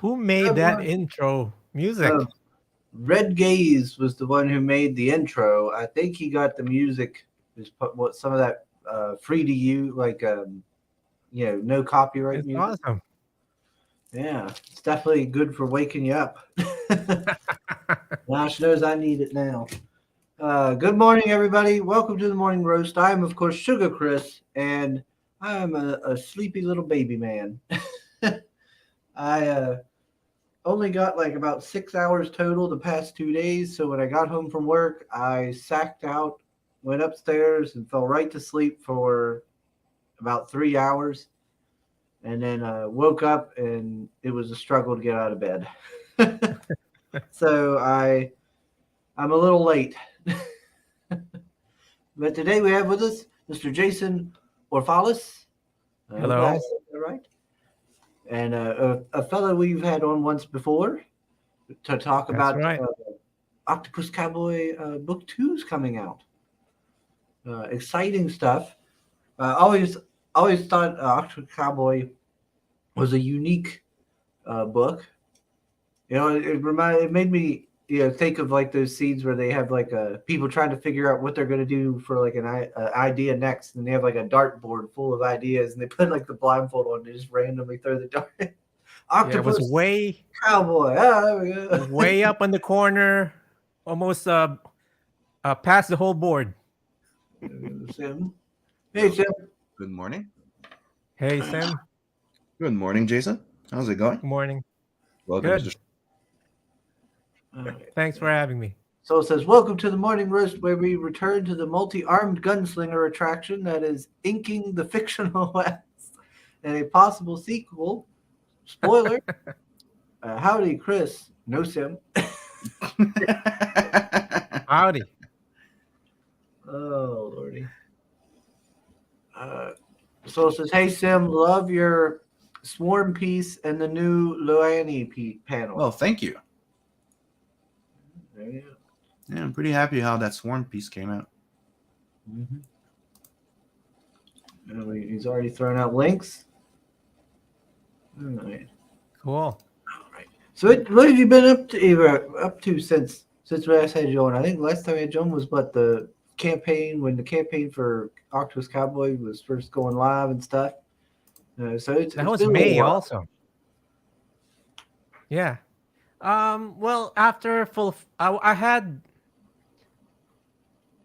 Who made Good that morning. intro Uh, music? Red Gaze was the one who made the intro. I think he got the music. Just put what some of that free to you, like no copyright It's music. awesome. Yeah, it's definitely good for waking you up. Gosh knows I need it now. Good morning, everybody. Welcome to the morning roast. I am, of course, Sugar Chris, and I am a sleepy little baby man. I only got like about 6 hours total the past 2 days. So when I got home from work, I sacked out, went upstairs, and fell right to sleep for about 3 hours, and then woke up, and it was a struggle to get out of bed. So I'm a little late, but today we have with us Mr. Jason Orfalas. I hope I said Hello. that right. And a fellow we've had on once before to talk That's about right. Octopus Cowboy Book Two's coming out. Exciting stuff. Always thought Octopus Cowboy was a unique book. It made me think of like those scenes where they have like people trying to figure out what they're going to do for like an idea next, and they have like a dartboard full of ideas, and they put like the blindfold on and just randomly throw the dart. Yeah, it was Octopus Cowboy. Ah, there we go. way up in the corner, almost past the whole board. Sim. Hey, Sim. Good morning. Hey Sam, Good morning, Jason. How's it going? good morning. Welcome to the Good. show. All right. Thanks for having me. So it says, "Welcome to the morning roast, where we return to the multi-armed gunslinger attraction that is inking the fictional West and a possible sequel. Spoiler: Howdy, Chris. No Sim. Howdy. Oh lordy. Uh, so it says, "Hey Sim, love your swarm piece and the new Loani panel." well, thank you. There you go. Yeah, I'm pretty happy how that swarm piece came out. Mm-hmm. He's already thrown out links. All right. Cool. All right. So what have you been up to since last had you on? I think last time I had you on was what the campaign when the campaign for Octopus Cowboy was first going live and stuff. So That it's was been a little May while. also. Yeah. Well, after I had,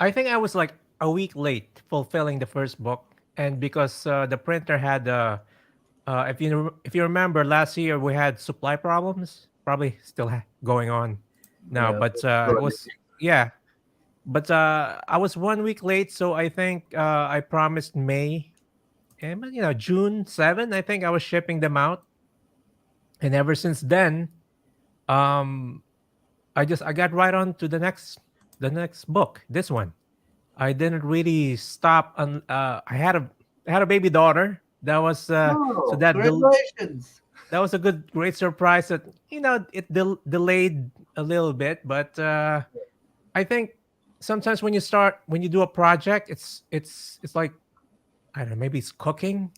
I think I was like a week late fulfilling the first book, and because the printer had if you remember last year we had supply problems, probably still going on now, Yeah. but it Sure. was yeah. But I was 1 week late, so I think I promised May, and June 7th. I think I was shipping them out, and ever since then, um, I got right on to the next book. This one. I didn't really stop. I had a baby daughter. That was so Oh, that congratulations! that was a great surprise. That it delayed a little bit, but I think sometimes when you do a project, it's like I don't know, maybe it's cooking.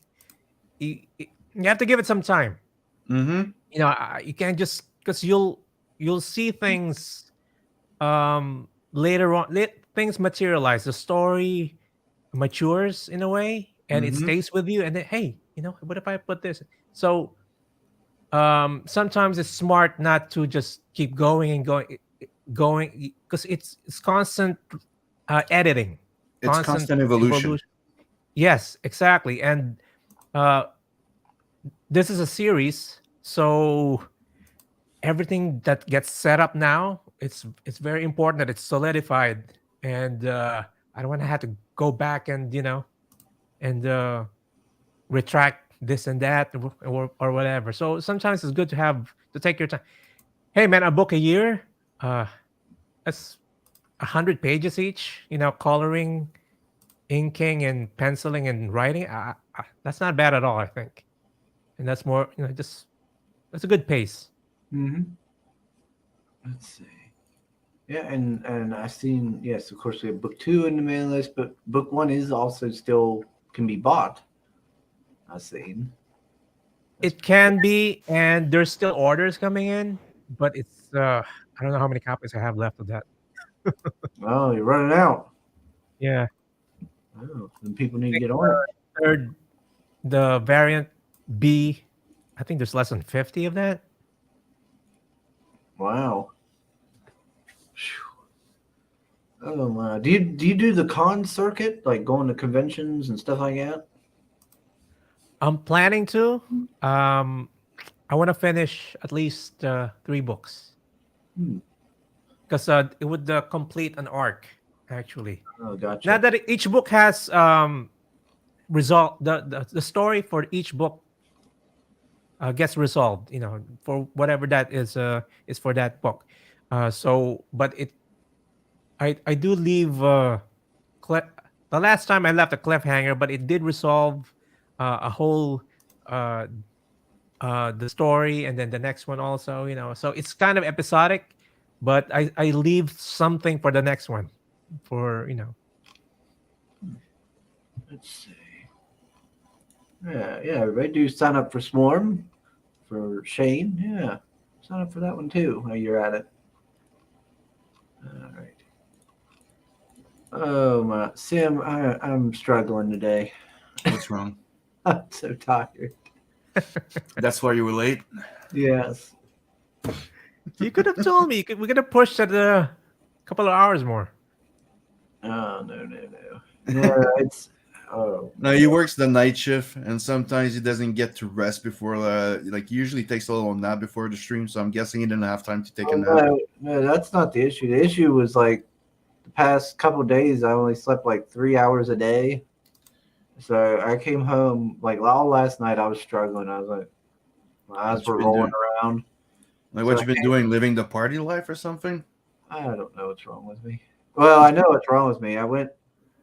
You have to give it some time. Mm-hmm. You can't just because you'll see things later on. Things materialize. The story matures in a way, and it Mm-hmm. stays with you. And then, hey, what if I put this? So sometimes it's smart not to just keep going and going because it's constant editing, It's constant constant evolution. evolution. Yes, exactly. And uh, this is a series, so everything that gets set up now, it's very important that it's solidified. And I don't want to have to go back and and retract this and that or whatever. So sometimes it's good to take your time. Hey man, a book a year, uh, that's 100 pages each. Coloring, inking, and penciling and writing. That's not bad at all, I think. And that's more, just that's a good pace. Mm-hmm. Let's see. Yeah, and I seen yes, of course we have book two in the mailing list, but book one is also still can be bought. I seen. It can be, and there's still orders coming in, but it's I don't know how many copies I have left of that. Oh, you're running out. Yeah, Oh, then people need I to think get on it. third the variant B. I think there's less than 50 of that. Wow. Phew. Oh my. Do you do the con circuit, like going to conventions and stuff like that? I'm planning to. Um, I want to finish at least 3 books Hmm. because it would complete an arc actually. Oh, Now gotcha. that each book has resolved the story for each book gets resolved, for whatever that is for that book. So, but I do leave the last time I left a cliffhanger, but it did resolve a whole uh the story, and then the next one also, so it's kind of episodic, but I leave something for the next one for. Let's see. Yeah, everybody do sign up for Swarm for Shane. Yeah, sign up for that one too while you're at it. All right. Oh my, Sim, I'm struggling today. What's wrong? I'm so tired. That's why you were late. Yes. You could have told me. We could have pushed it a couple of hours more. Oh no. Yeah, it's oh No, he works the night shift, and sometimes he doesn't get to rest before. Like usually takes a little nap before the stream. So I'm guessing he didn't have time to take a nap. no, that's not the issue. The issue was like the past couple of days I only slept like 3 hours a day. So I came home like all last night I was struggling. I was like my eyes What you were been rolling doing? around. Like So what I you been doing? Living the party life or something? I don't know what's wrong with me. Well, I know what's wrong with me. I went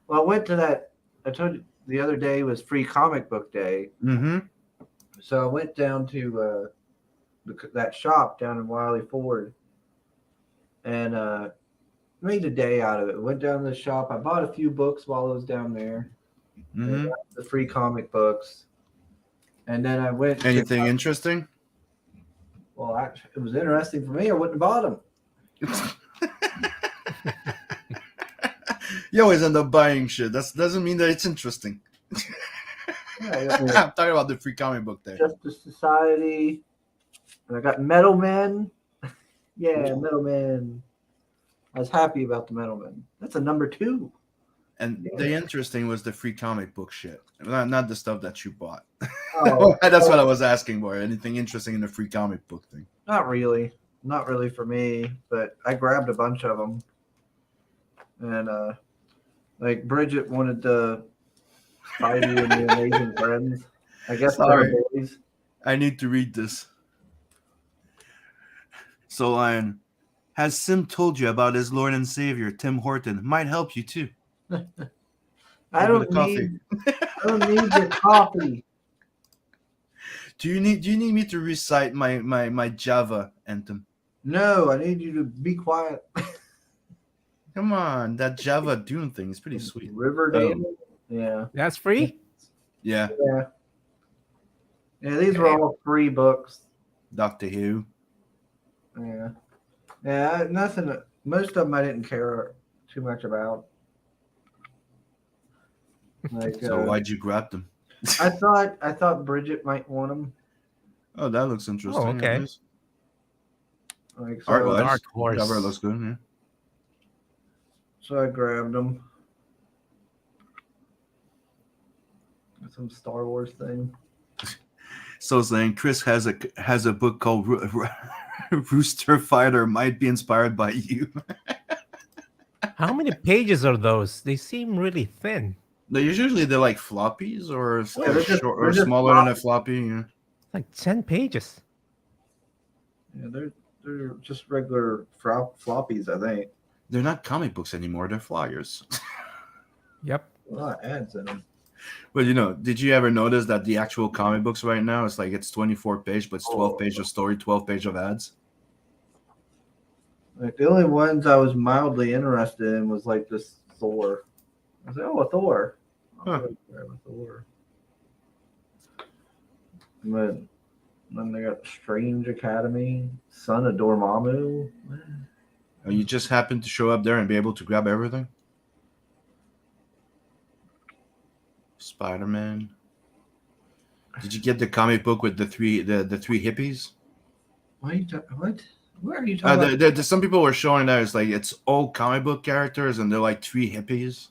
to that. I told you the other day was free comic book day. Mm-hmm. So I went down to that shop down in Wiley Ford and made a day out of it. Went down to the shop. I bought a few books while I was down there. And Mm-hmm. got the free comic books. And then I went to. Anything interesting? Well, actually, it was interesting for me. I wouldn't have bought them. You always end up buying shit. That doesn't mean that it's interesting. Yeah, I'm talking about the free comic book there. Justice Society. And I got Metal Men. Yeah, Cool. Metal Men. I was happy about the Metal Men. That's a number 2. And the interesting was the free comic book shit, not the stuff that you bought. Oh, That's what I was asking for. Anything interesting in the free comic book thing? not really. Not really for me, but I grabbed a bunch of them. And like Bridget wanted the Spidey and the Amazing Friends. I guess Sorry. they're boys. I need to read this. So, Lion, has Sim told you about his Lord and Savior, Tim Horton? Might help you too. I Over the don't coffee. need your coffee. Do you need me to recite my Java anthem? No, I need you to be quiet. Come on, that Java Dune thing is pretty sweet. Riverdale. Yeah. That's free. Yeah, Yeah, these were all free books. Doctor Who. Yeah, nothing. Most of them I didn't care too much about. Like, So why'd you grab them? I thought Bridget might want them. Oh, that looks interesting. Oh, okay. at least. Like, Art so, wise, Dark Horse. cover looks good. Yeah. so I grabbed them. Some Star Wars thing. So saying Chris has a book called Rooster Fighter, might be inspired by you. How many pages are those? They seem really thin. They're like floppies or Yeah, they're just- short, they're or just smaller than a floppy. Yeah. Like 10 pages. Yeah, they're just regular floppies, I think. They're not comic books anymore. They're flyers. Yep. A lot of ads in them. But did you ever notice that the actual comic books right now it's 24 page, but it's 12 page of story, 12 page of ads? Like the only ones I was mildly interested in was like this Thor. I was like, oh, a Thor. I'll Huh. go grab a Thor. But And then they got Strange Academy, Son of Dormammu. You just happen to show up there and be able to grab everything. Spider-Man. Did you get the comic book with the three hippies? What? Where are you talking about? Some people were showing that it's old comic book characters and they're like three hippies.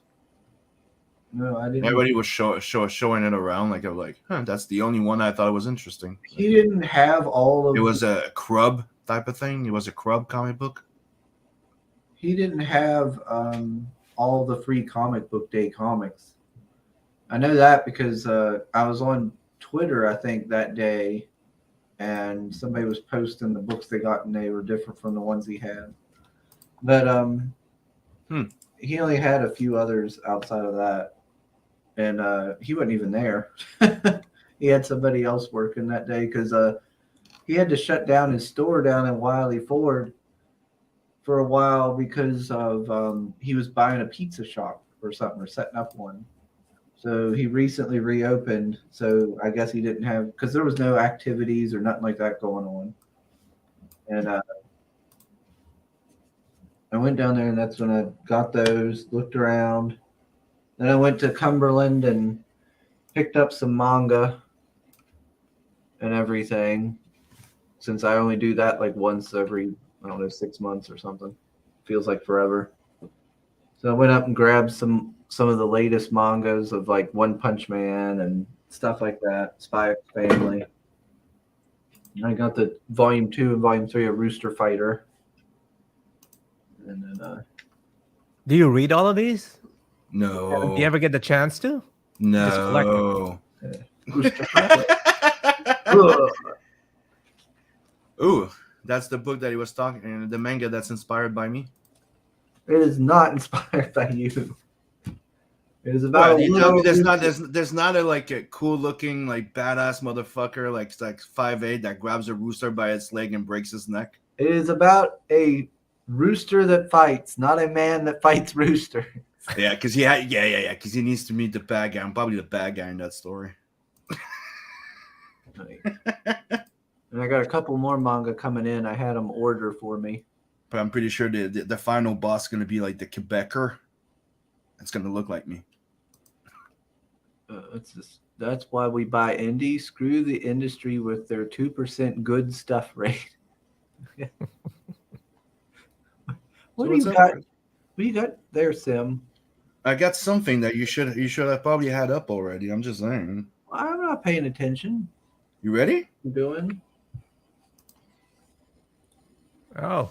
No, I didn't. Everybody was showing it around. Like, I'm like, huh, that's the only one I thought was interesting. He didn't have all of. It was a Crub type of thing. It was a Crub comic book. He didn't have all the free comic book day comics. I know that because I was on Twitter, I think, that day, and somebody was posting the books they got, and they were different from the ones he had. But he only had a few others outside of that, and he wasn't even there. He had somebody else working that day because he had to shut down his store down in Wiley Ford for a while because of he was buying a pizza shop or something, or setting up one. So he recently reopened. So I guess he didn't have, because there was no activities or nothing like that going on. And I went down there, and that's when I got those, looked around. Then I went to Cumberland and picked up some manga and everything, since I only do that like once every, I don't know, 6 months or something. Feels like forever. So I went up and grabbed some of the latest mangas of like One Punch Man and stuff like that, Spy X Family. And I got the volume 2 and volume 3 of Rooster Fighter. And then Do you read all of these? No. Do you ever get the chance to? Just collect No. Rooster Fighter. Ugh. Ooh, that's the book that he was talking, the manga that's inspired by me. It is not inspired by you. It is about. Well, you tell me there's not a like a cool looking like badass motherfucker like 5'8" that grabs a rooster by its leg and breaks his neck. It is about a rooster that fights, not a man that fights rooster. Yeah, because because he needs to meet the bad guy. I'm probably the bad guy in that story. And I got a couple more manga coming in. I had them order for me. But I'm pretty sure the final boss is going to be like the Quebecer. It's going to look like me. That's why we buy indie. Screw the industry with their 2% good stuff rate. What do you got? What do you got there, Sim? I got something that you should have probably had up already. I'm just saying. I'm not paying attention. You ready? I'm doing. Oh.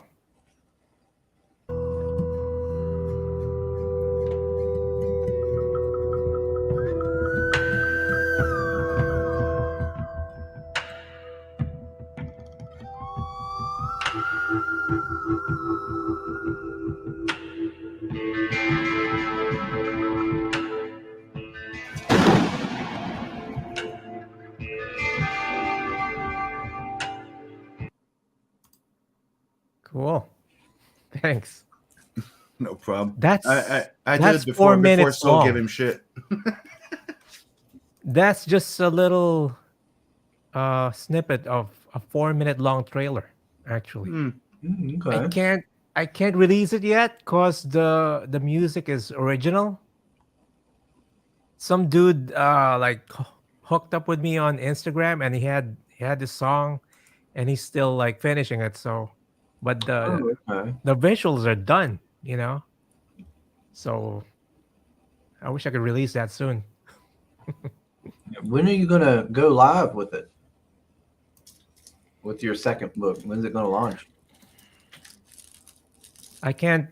Cool. Thanks. No problem. That's I that's did it before 4 minutes Soul long. gave him shit. That's just a little snippet of a 4-minute long trailer, actually. Okay. I can't release it yet because the music is original. Some dude hooked up with me on Instagram, and he had this song, and he's still like finishing it. So, but Okay. the visuals are done, you know. So I wish I could release that soon. When are you gonna go live with it? With your second book, when's it gonna launch? It can't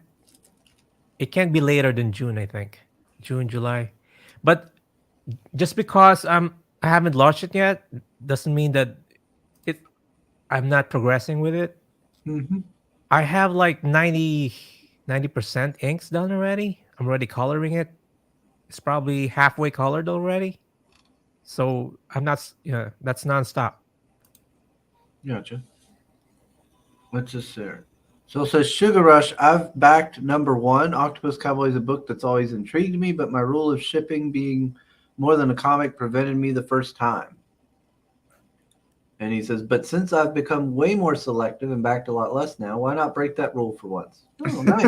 be later than June, I think. June, July. But just because I haven't launched it yet doesn't mean that I'm not progressing with it. Mm-hmm. I have like 90% inks done already. I'm already coloring it. It's probably halfway colored already. So I'm not, that's nonstop. Gotcha. What's this there? So it says Sugar Rush. I've backed number 1. Octopus Cowboy is a book that's always intrigued me, but my rule of shipping being more than a comic prevented me the first time. And he says, but since I've become way more selective and backed a lot less now, why not break that rule for once? Oh, nice.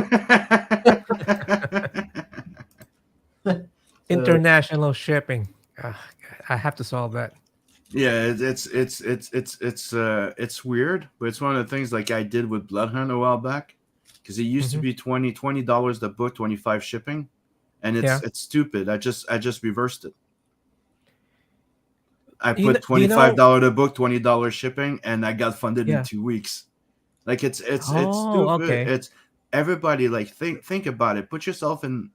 So, International shipping. Ah, I have to solve that. Yeah, it's weird, but it's one of the things like I did with Bloodhunt a while back, because it used to Hmm. be $20 the book, 25 shipping, and Yeah. it's stupid. I just reversed it. I You know, put you know, $25 the book, $20 shipping, and I got funded in yeah. 2 weeks. Like it's Oh, stupid. okay. It's everybody like think about it. Put yourself in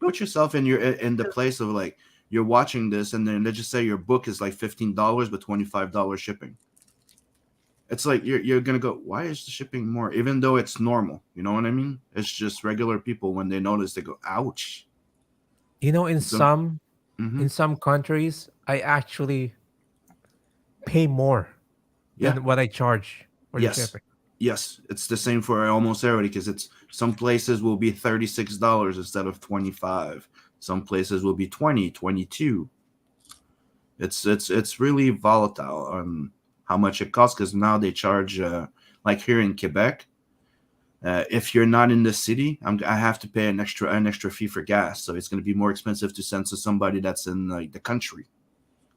your in the place of like you're watching this, and then let's just say your book is like $15 but $25 shipping. It's like you're gonna go, why is the shipping more? Even though it's normal, you know what I mean? It's just regular people when they notice they go, ouch. You know, So, hmm in some countries, I actually pay more yeah, than what I charge for the yes, shipping. yes. It's the same for almost everybody because it's some places will be $36 instead of 25. Some places will be 20, 22. It's really volatile on how much it costs because now they charge like here in Quebec. If you're not in the city, I have to pay an extra fee for gas, so it's going to be more expensive to send to somebody that's in like the country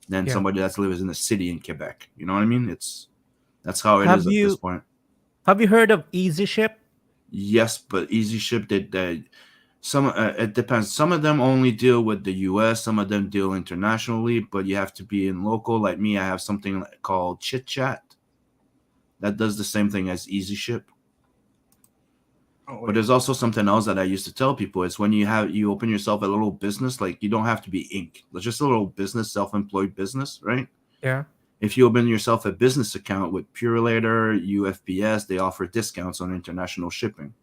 than Yeah. somebody that lives in the city in Quebec. You know what I mean? That's how it is Have at this you point. have you heard of Easy Ship? Yes, but Easy Ship they some it depends. Some of them only deal with the U.S. Some of them deal internationally, but you have to be in local. Like me, I have something called Chit Chat that does the same thing as Easy Ship. oh, But wait. there's also something else that I used to tell people. It's when you open yourself a little business, like you don't have to be Inc. It's just a little business, self-employed business, right? Yeah. If you open yourself a business account with Purelator, UFPS, they offer discounts on international shipping.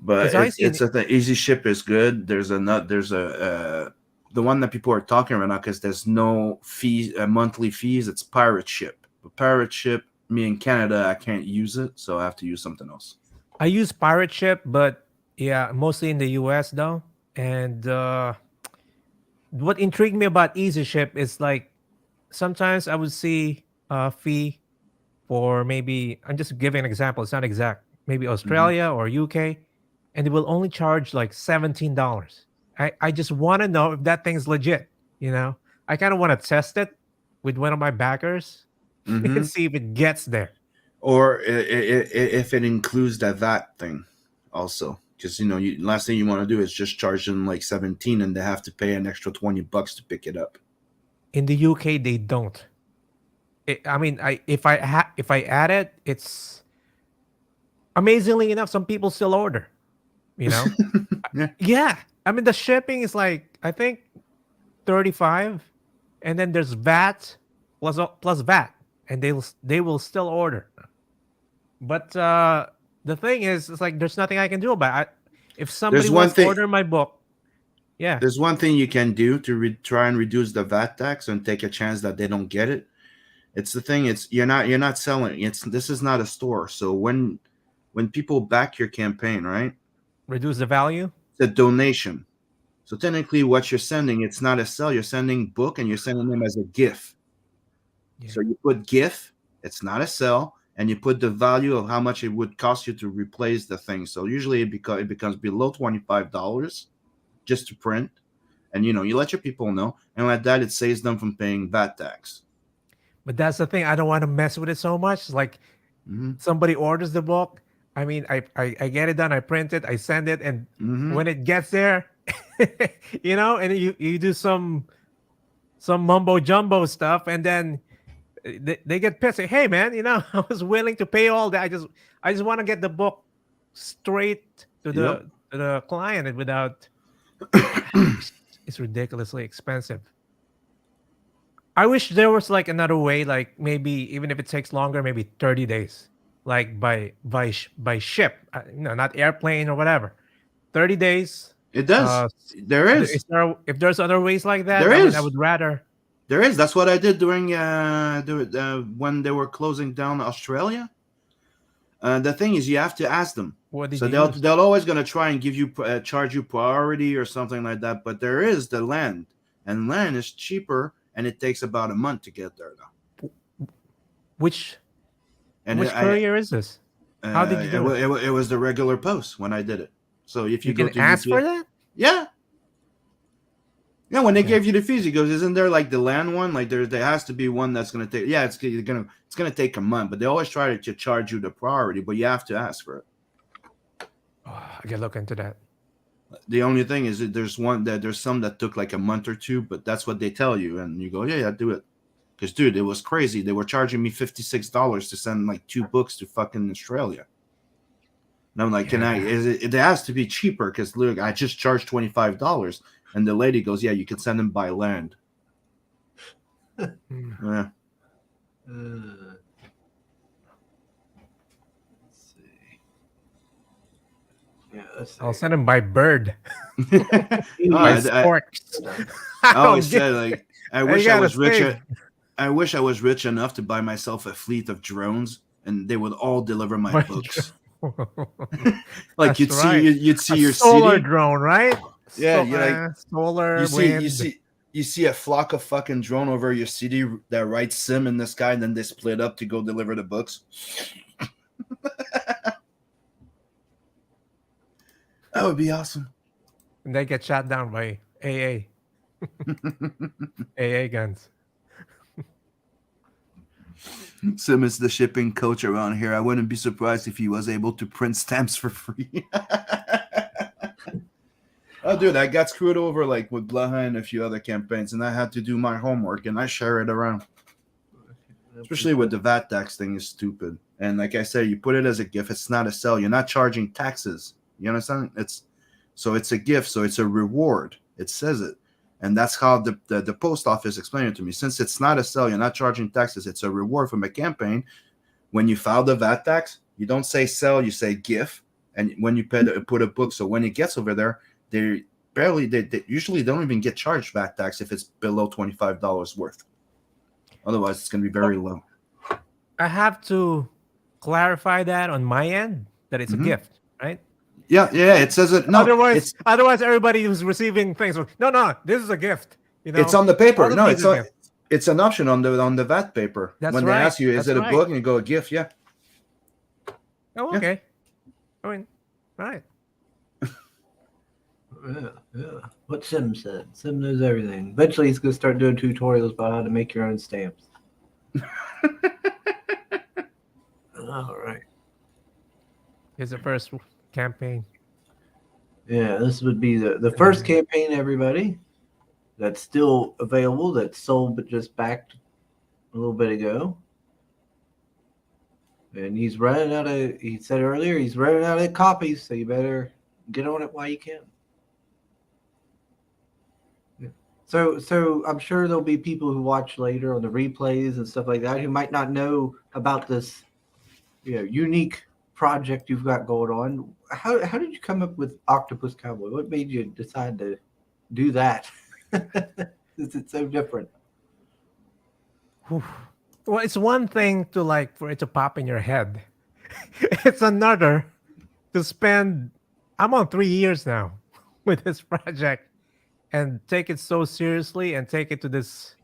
But Because I seen the Easy Ship is good. There's the one that people are talking right now because there's no fees, monthly fees. It's Pirate Ship. But Pirate Ship, me in Canada, I can't use it, so I have to use something else. I use Pirate Ship, but yeah, mostly in the US though. And what intrigued me about Easy Ship is like sometimes I would see a fee for maybe I'm just giving an example, it's not exact, maybe Hmm. Australia or UK, and they will only charge like $17. I just want to know if that thing's legit, you know? I kind of want to test it with one of my backers and Hmm. see if it gets there. Or if it includes that VAT thing, also, because last thing you want to do is just charge them like 17, and they have to pay an extra $20 to pick it up. In the UK, they don't. I mean, if I add it, it's amazingly enough, some people still order. You know, Yeah, yeah. I mean, the shipping is like I think 35, and then there's VAT plus VAT, and they will still order. But the thing is, it's like there's nothing I can do about it. If somebody there's one wants to thing. order my book, yeah, There's one thing you can do to try and reduce the VAT tax and take a chance that they don't get it. It's the thing. It's you're not selling. This is not a store. So when people back your campaign, right? reduce the value. It's a donation. So technically, what you're sending, it's not a sell. You're sending book, and you're sending them as a gift. Yeah, So you put gift. It's not a sell, and you put the value of how much it would cost you to replace the thing. So usually it becomes below $25 just to print, and you let your people know, and like that, it saves them from paying VAT tax. but that's the thing. I don't want to mess with it so much. It's like Hmm. somebody orders the book. I mean, I get it done. I print it. I send it, and Hmm. when it gets there, and you do some mumbo jumbo stuff, and then they get pissed. Say, hey man, I was willing to pay all that. I just want to get the book straight to Yep. the client and without it's, it's ridiculously expensive. I wish there was like another way, like maybe even if it takes longer, maybe 30 days, like by ship, not airplane or whatever. 30 days. It does. There is. Is there if there's other ways like that? There I mean, I is. would rather. There is. That's what I did during when they were closing down Australia. The thing is, you have to ask them. What did So you they'll use? they'll always gonna try and give you charge you priority or something like that. But there is the land. and land is cheaper, and it takes about a month to get there now. Which And which courier is this? How did you do it? it was the regular post when I did it. So if you You go can to ask for UPS, that? yeah, yeah. When they Okay. gave you the fees, he goes, "Isn't there like the land one? Like there has to be one that's gonna take. Yeah, it's gonna take a month, but they always try to charge you the priority, but you have to ask for it. Oh, I can look into that. The only thing is that there's some that took like a month or two, but that's what they tell you, and you go, yeah, do it. Because dude, it was crazy. They were charging me $56 to send like 2 books to fucking Australia. And I'm like, Yeah. it has to be cheaper because look, I just charged $25. And the lady goes, yeah, you can send them by land. Hmm. Yeah. Let's see. Yeah, let's see. I'll send him by bird. Oh, By I storks. I I always don't get said like I you wish I gotta was rich. save. I wish I was rich enough to buy myself a fleet of drones, and they would all deliver my By books. drone. Like That's right. you'd see A your solar city. drone, right? Yeah, So, you like solar you see wind. you see a flock of fucking drone over your city that writes sim in the sky, and then they split up to go deliver the books. That would be awesome. And they get shot down by AA guns. Sim is the shipping coach around here. I wouldn't be surprised if he was able to print stamps for free. Oh, dude, I got screwed over like with Blaha and a few other campaigns, and I had to do my homework, and I share it around. Especially with the VAT tax thing is stupid. And like I said, you put it as a gift. It's not a sell. You're not charging taxes. You understand? It's a gift. So it's a reward. It says it. And that's how the post office explained it to me. Since it's not a sell, you're not charging taxes. It's a reward from a campaign. When you file the VAT tax, you don't say sell, you say gift. And when you put a book, so when it gets over there, they usually don't even get charged VAT tax if it's below $25 worth. Otherwise, it's going to be very low. I have to clarify that on my end that it's a Mhm. gift, right? Yeah. It says it. No, Otherwise, everybody who's receiving things, no, this is a gift. You know, it's on the all paper. the No, things are gifts. it's an option on the VAT paper. That's when they right. ask you, is That's it a right. book? And you go, a gift. Yeah. Oh, Yeah. okay. I mean, all right. Yeah. What Sim said. Sim knows everything. Eventually, he's going to start doing tutorials about how to make your own stamps. All right. Here's the first campaign. Yeah, this would be the first campaign, everybody, that's still available, that's sold but just backed a little bit ago. And he said earlier, he's running out of copies, so you better get on it while you can. Yeah. So I'm sure there'll be people who watch later on the replays and stuff like that who might not know about this, unique project you've got going on. How did you come up with Octopus Cowboy? What made you decide to do that? Since it's so different. Whew. Well, it's one thing to like for it to pop in your head. It's another to spend. I'm on 3 years now with this project and take it so seriously and take it to this,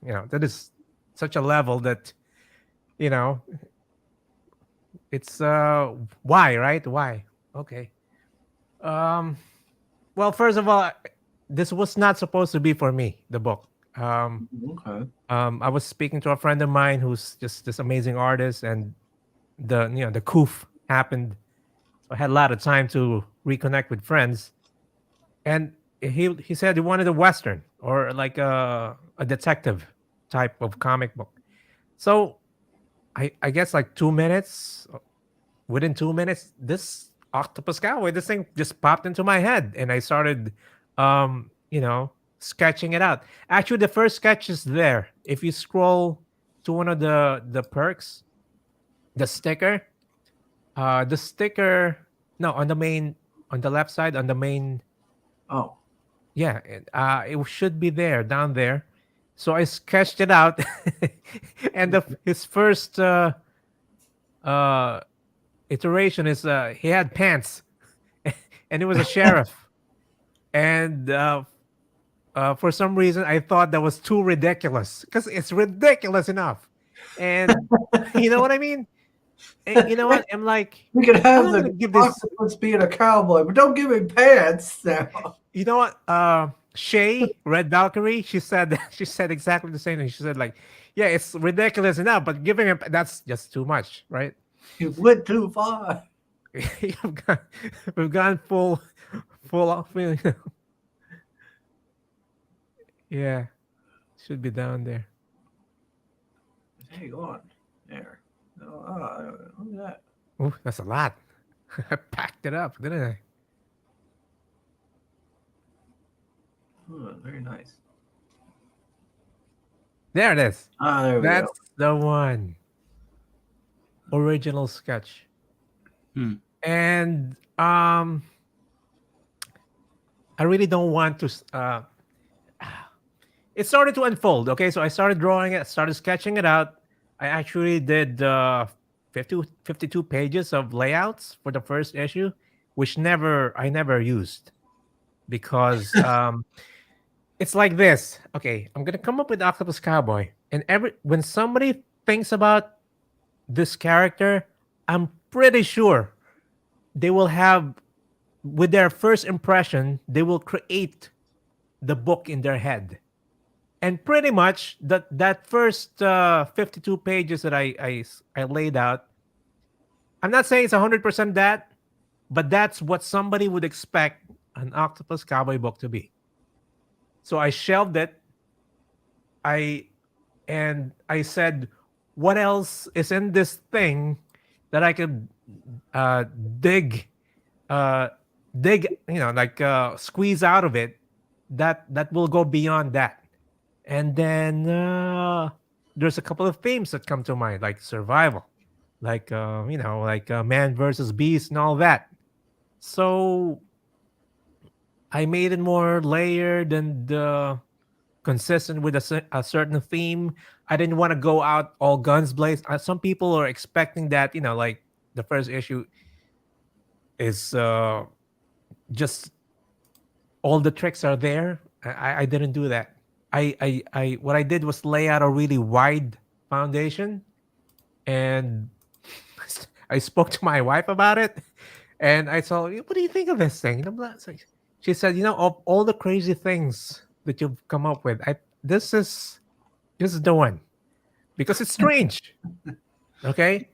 that is such a level that, you know, it's why, right? Why? Okay. Um. Well, first of all, this was not supposed to be for me. The book. Okay. I was speaking to a friend of mine who's just this amazing artist, and the coof happened. So I had a lot of time to reconnect with friends, and he said he wanted a western or like a detective type of comic book. So I guess like 2 minutes. Within 2 minutes, this Octopus Cowboy, this thing just popped into my head, and I started, sketching it out. Actually, the first sketch is there. If you scroll to one of the perks, the sticker, the sticker, no, on the left side, on the main, Oh. yeah, it should be there, down there. So I sketched it out, and his first uh iteration is he had pants, and it was a sheriff, and for some reason, I thought that was too ridiculous because it's ridiculous enough. And you know what I mean? You know what? I'm like, We could I'm have not the gonna give this. octopus being a cowboy, but don't give him pants now. You know what? Shay, Red Valkyrie, she said she said exactly the same thing. She said like, yeah, it's ridiculous enough, but giving him that's just too much, right? You went too far. we've gone, we've gone full off. Yeah, should be down there. Hang on. There. Oh, look at that. Oh, that's a lot. I packed it up, didn't I? Oh, very nice. There it is. Ah, there we That's go. the one. Original sketch. Hmm. And I really don't want to it started to unfold. Okay, so I started drawing it, started sketching it out. I actually did 50, 52 pages of layouts for the first issue, which never I never used because it's like this. Okay, I'm gonna come up with Octopus Cowboy, and every when somebody thinks about this character, I'm pretty sure they will have with their first impression, they will create the book in their head. And pretty much that first 52 pages that I laid out, I'm not saying it's 100% that, but that's what somebody would expect an Octopus Cowboy book to be. So I shelved it. I and I said, what else is in this thing that I could uh, dig, uh, like squeeze out of it that will go beyond that. And then there's a couple of themes that come to mind, like survival, like like man versus beast and all that. So I made it more layered and consistent with a certain theme. I didn't want to go out all guns blazed. Some people are expecting that, like the first issue is just all the tricks are there. I didn't do that. I what I did was lay out a really wide foundation, and I spoke to my wife about it, and I told, "What do you think of this thing?" And she said, of all the crazy things that you've come up with, this is the one because it's strange. Okay,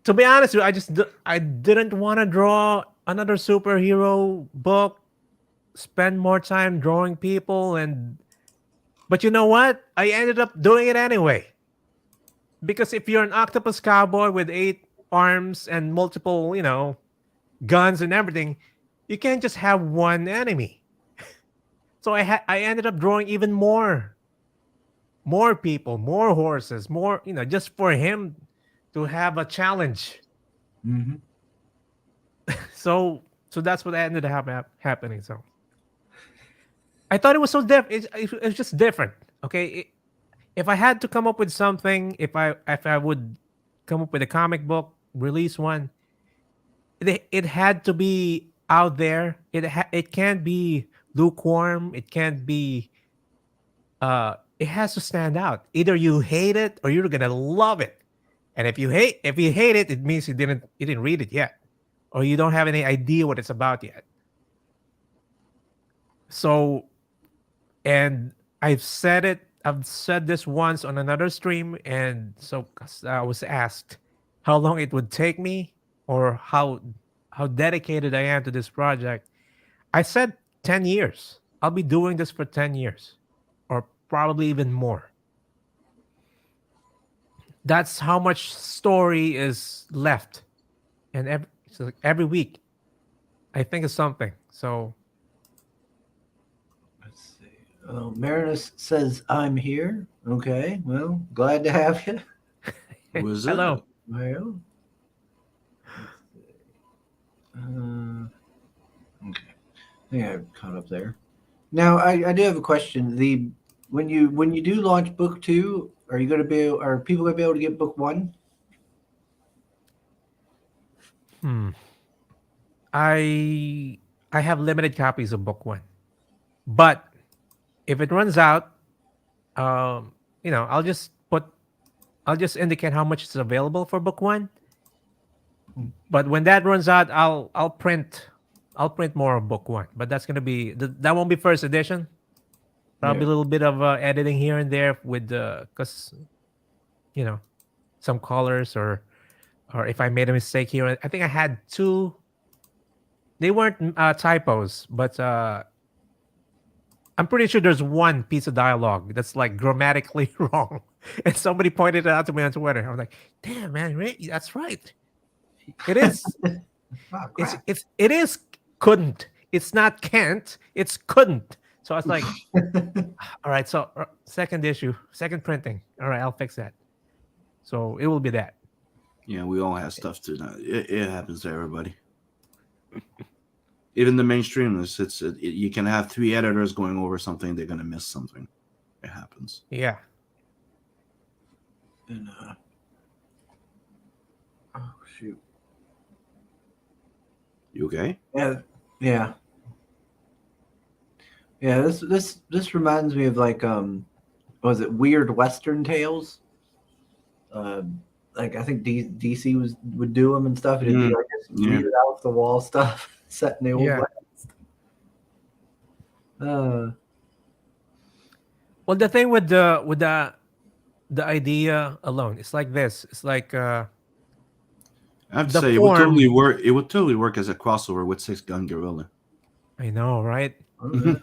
to be honest with you, I didn't want to draw another superhero book, spend more time drawing people, but you know what? I ended up doing it anyway. Because if you're an octopus cowboy with 8 arms and multiple, guns and everything, you can't just have one enemy. So I ended up drawing even more people, more horses, more, just for him to have a challenge. Mm-hmm. So that's what ended up happening. So I thought it was so different. It's just different. Okay, if I had to come up with something, if I would come up with a comic book, release one, it had to be out there. It can't be lukewarm. It can't be. It has to stand out. Either you hate it or you're gonna love it. And if you hate it, it means you didn't read it yet, or you don't have any idea what it's about yet. So, and I've said this once on another stream, and so 'cause I was asked how long it would take me or how dedicated I am to this project. I said 10 years. I'll be doing this for 10 years or probably even more. That's how much story is left. And every week I think of something. So, Let's see. Oh, Marinus says, I'm here. Okay. Well, glad to have you. Who is it? hello. Well, okay. I think I caught up there. Now, I do have a question. When you do launch book two, are people gonna be able to get book one? Hmm. I I have limited copies of book one, but If it runs out, um, I'll just indicate how much is available for book one. But when that runs out, I'll print more of book one. But that's gonna be that won't be first edition. Probably Yeah. a little bit of editing here and there with the because you know some colors or if I made a mistake here. I think I had two. They weren't typos, but I'm pretty sure there's one piece of dialogue that's like grammatically wrong, and somebody pointed it out to me on Twitter. I was like, "Damn, man, that's right. It is. Oh, crap. It is couldn't. It's not can't. It's couldn't." So I was like, "All right." So second issue, second printing. All right, I'll fix that. So it will be that. Yeah, we all have stuff to. It happens to everybody. Even the mainstreamers, you can have three editors going over something. They're gonna miss something. It happens. Yeah. And, oh shoot. You okay? Yeah. Yeah. Yeah. This reminds me of like what was it, Weird Western Tales? Like I think DC would do them and stuff. It'd be like this Yeah. weird off the wall stuff set in the old Yeah. West. Well, the thing with the idea alone, it's like this. It's like I have to the say, it would form. totally work. It would totally work as a crossover with Six Gun Gorilla. I know, right? Yeah.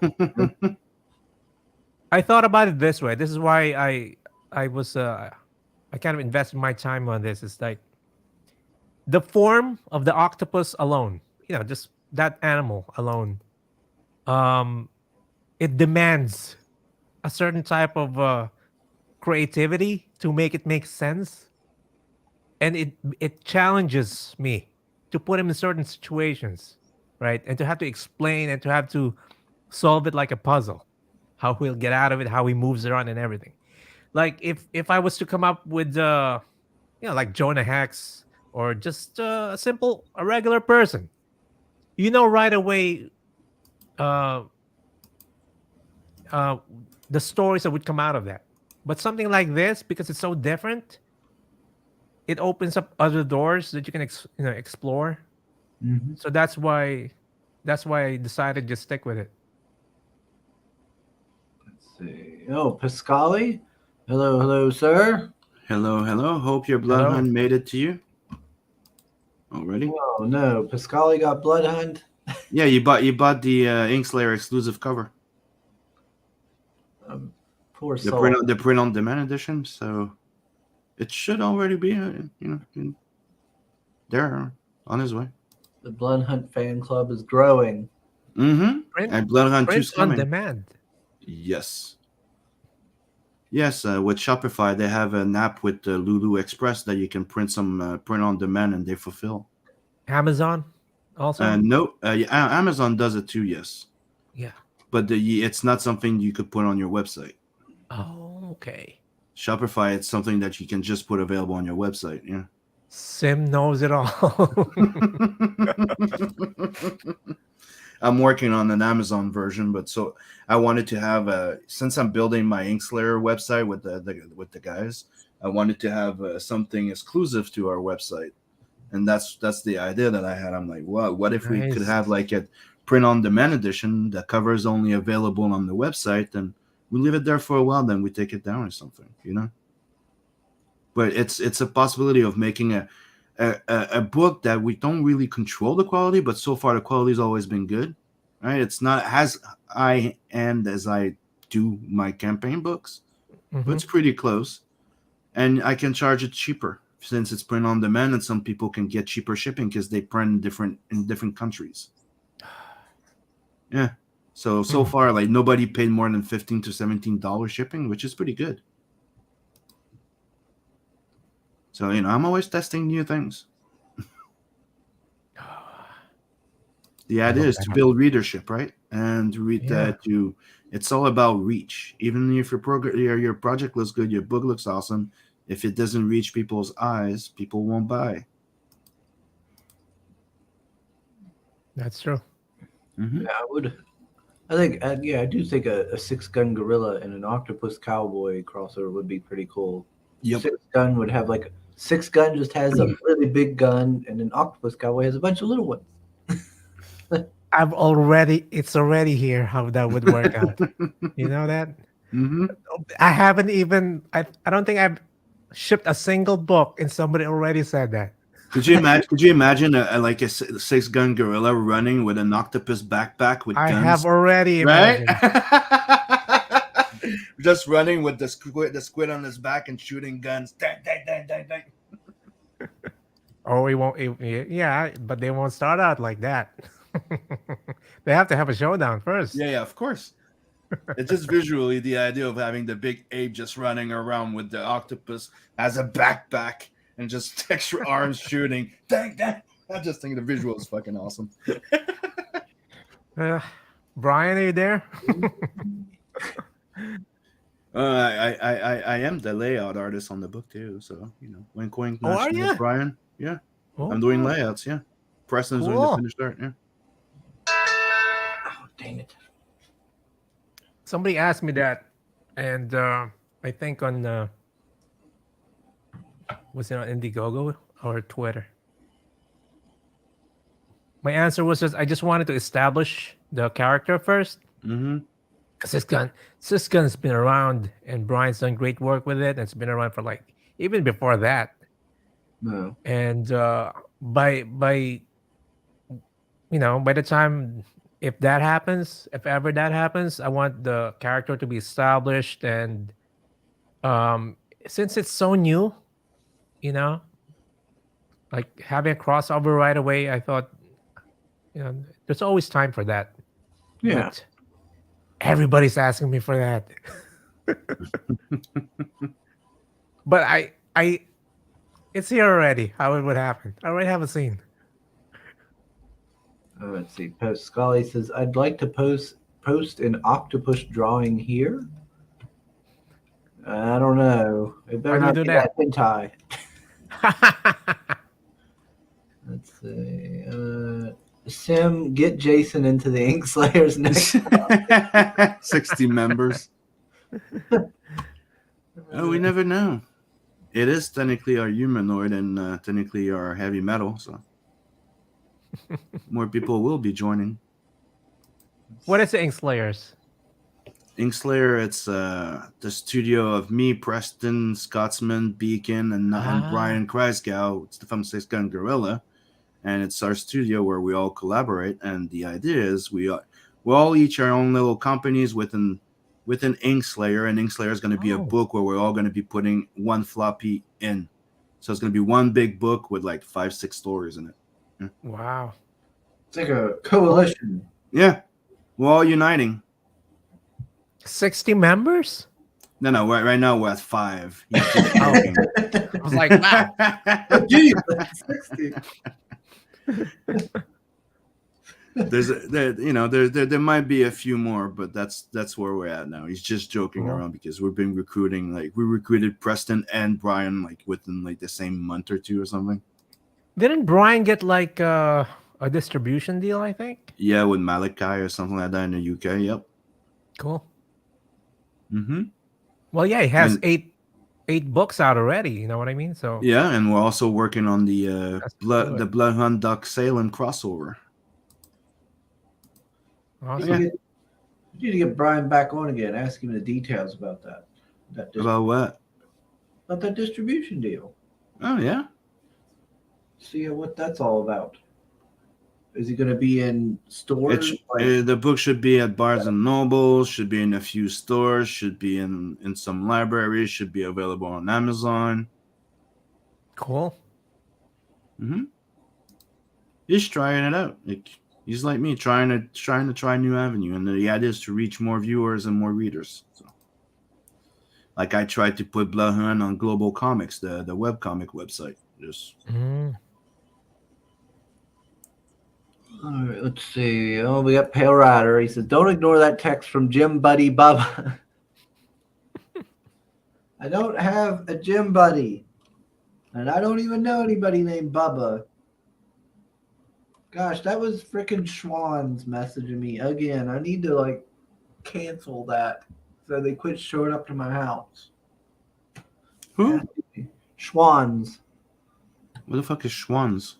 I thought about it this way. This is why I was I kind of invested my time on this. It's like the form of the octopus alone. Just that animal alone. Um, it demands a certain type of creativity to make it make sense, and it challenges me to put him in certain situations, right? And to have to explain and to have to solve it like a puzzle, how he'll get out of it, how he moves around, and everything. Like if I was to come up with like Jonah Hex or just a regular person, right away, uh, uh, the stories that would come out of that. But something like this, because it's so different, it opens up other doors that you can explore. Mhm. So that's why I decided to just stick with it. Let's see. Oh, Pascali. Hello, sir. Hello, hello. Hope your blood Hello. hunt made it to you already. Oh no, Pascali got blood hunt. Yeah, you bought the Inkslayer exclusive cover. Poor The soul. print on demand edition. So it should already be there on his way. The blood hunt fan club is growing. Mm-hmm. Print And Blood Hunt 2 is print on coming. demand. Yes. Yes, with Shopify, they have an app with Lulu Express that you can print on demand and they fulfill. Amazon also. No, Amazon does it too, yes. Yeah. But it's not something you could put on your website. Oh, okay. Shopify, it's something that you can just put available on your website. Yeah. Sim knows it all. I'm working on an Amazon version, but so I wanted to have since I'm building my Inkslayer website with the guys, I wanted to have something exclusive to our website, and that's the idea that I had. I'm like, what if we could Nice. have like a print on demand edition? The cover is only available on the website, and we leave it there for a while, then we take it down or something, But it's a possibility of making a book that we don't really control the quality, but so far the quality's always been good, right? It's not as high end as I do my campaign books, but it's pretty close, and I can charge it cheaper since it's print on demand, and some people can get cheaper shipping because they print in different countries. Yeah, so far, like, nobody paid more than $15 to $17 shipping, which is pretty good. So I'm always testing new things. The idea is to build readership, right? And it's all about reach. Even if your project looks good, your book looks awesome, if it doesn't reach people's eyes, people won't buy. That's true. Mm-hmm. Yeah, I think, yeah, I do think a six gun gorilla and an octopus cowboy crossover would be pretty cool. Yep. Six gun would have like six gun just has a really big gun, and an octopus cowboy has a bunch of little ones. It's already here how that would work out. You know that? Hmm. I haven't even, I don't think I've shipped a single book and somebody already said that. Could you imagine? Could you imagine like a six-gun gorilla running with an octopus backpack with I have guns? already Right? imagined. Just running with the squid on his back and shooting guns. Dang, dang, dang, dang, dang. Oh, we won't, yeah, but they won't start out like that. They have to have a showdown first. Yeah, yeah, of course. It's just visually the idea of having the big ape just running around with the octopus as a backpack and just extra arms shooting. Dang, dang. I just think the visual is fucking awesome. Uh, Brian, are you there? I am the layout artist on the book too, so wink wink, Oh, nudge are nudge, you? Brian. Yeah, Oh, I'm doing layouts. Yeah, Preston's doing the cool. finished art. Yeah. Oh, dang it. Somebody asked me that, and I think on was it on Indiegogo or Twitter? My answer was just I just wanted to establish the character first. Mm-hmm. Because Siskin's been around, and Brian's done great work with it. And it's been around for like even before that. No. And by by the time if that happens, if ever that happens, I want the character to be established. And since it's so new, you know, like having a crossover right away, I thought, there's always time for that. Yeah. But everybody's asking me for that. But it's here already. How it would happen? I already have a scene. Let's see. Post Scully says, "I'd like to post an octopus drawing here." I don't know. It better How do not you be do that hentai. Let's see. Sim, get Jason into the Ink Slayers next. 60 members. Oh, we never know. It is technically our humanoid and technically our heavy metal, so more people will be joining. What is the Ink Slayers? Inkslayer, it's the studio of me, Preston, Scotsman, Beacon, and Brian Kreisgau. It's the from Six Gun Gorilla, and it's our studio where we all collaborate. And the idea is we all each our own little companies within Inkslayer, and Inkslayer is going to be a book where we're all going to be putting one floppy in. So it's going to be one big book with like 5-6 stories in it. Yeah. Wow. It's like a coalition. Yeah, we're all uniting. 60 members? No. Right now we're at 5. I was like, wow. Geez, that's 60. There might be a few more, but that's where we're at now. He's just joking around because we've been recruiting. Like we recruited Preston and Brian like within like the same month or two or something. Didn't Brian get like a distribution deal? I think. Yeah, with Malachi or something like that in the UK. Yep. Cool. Mm-hmm. Well, yeah, he has eight books out already. You know what I mean? So yeah, and we're also working on the Bloodhound Duck Salem crossover. Awesome. You need to get Brian back on again. Ask him the details about that. About what? About that distribution deal. Oh yeah. See what that's all about. Is he going to be in stores? The book should be at Barnes and Noble, should be in a few stores, should be in some libraries, should be available on Amazon. Cool. Mm-hmm. He's trying it out. He's like me, trying to try a new avenue, and the idea is to reach more viewers and more readers. So, like I tried to put Bloodhound on Global Comics, the webcomic website. Just. All right, let's see. Oh, we got Pale Rider. He says, "Don't ignore that text from Jim Buddy Bubba." I don't have a Jim Buddy, and I don't even know anybody named Bubba. Gosh, that was freaking Schwann's messaging me again. I need to like cancel that so they quit showing up to my house. Who? Schwann's. What the fuck is Schwann's?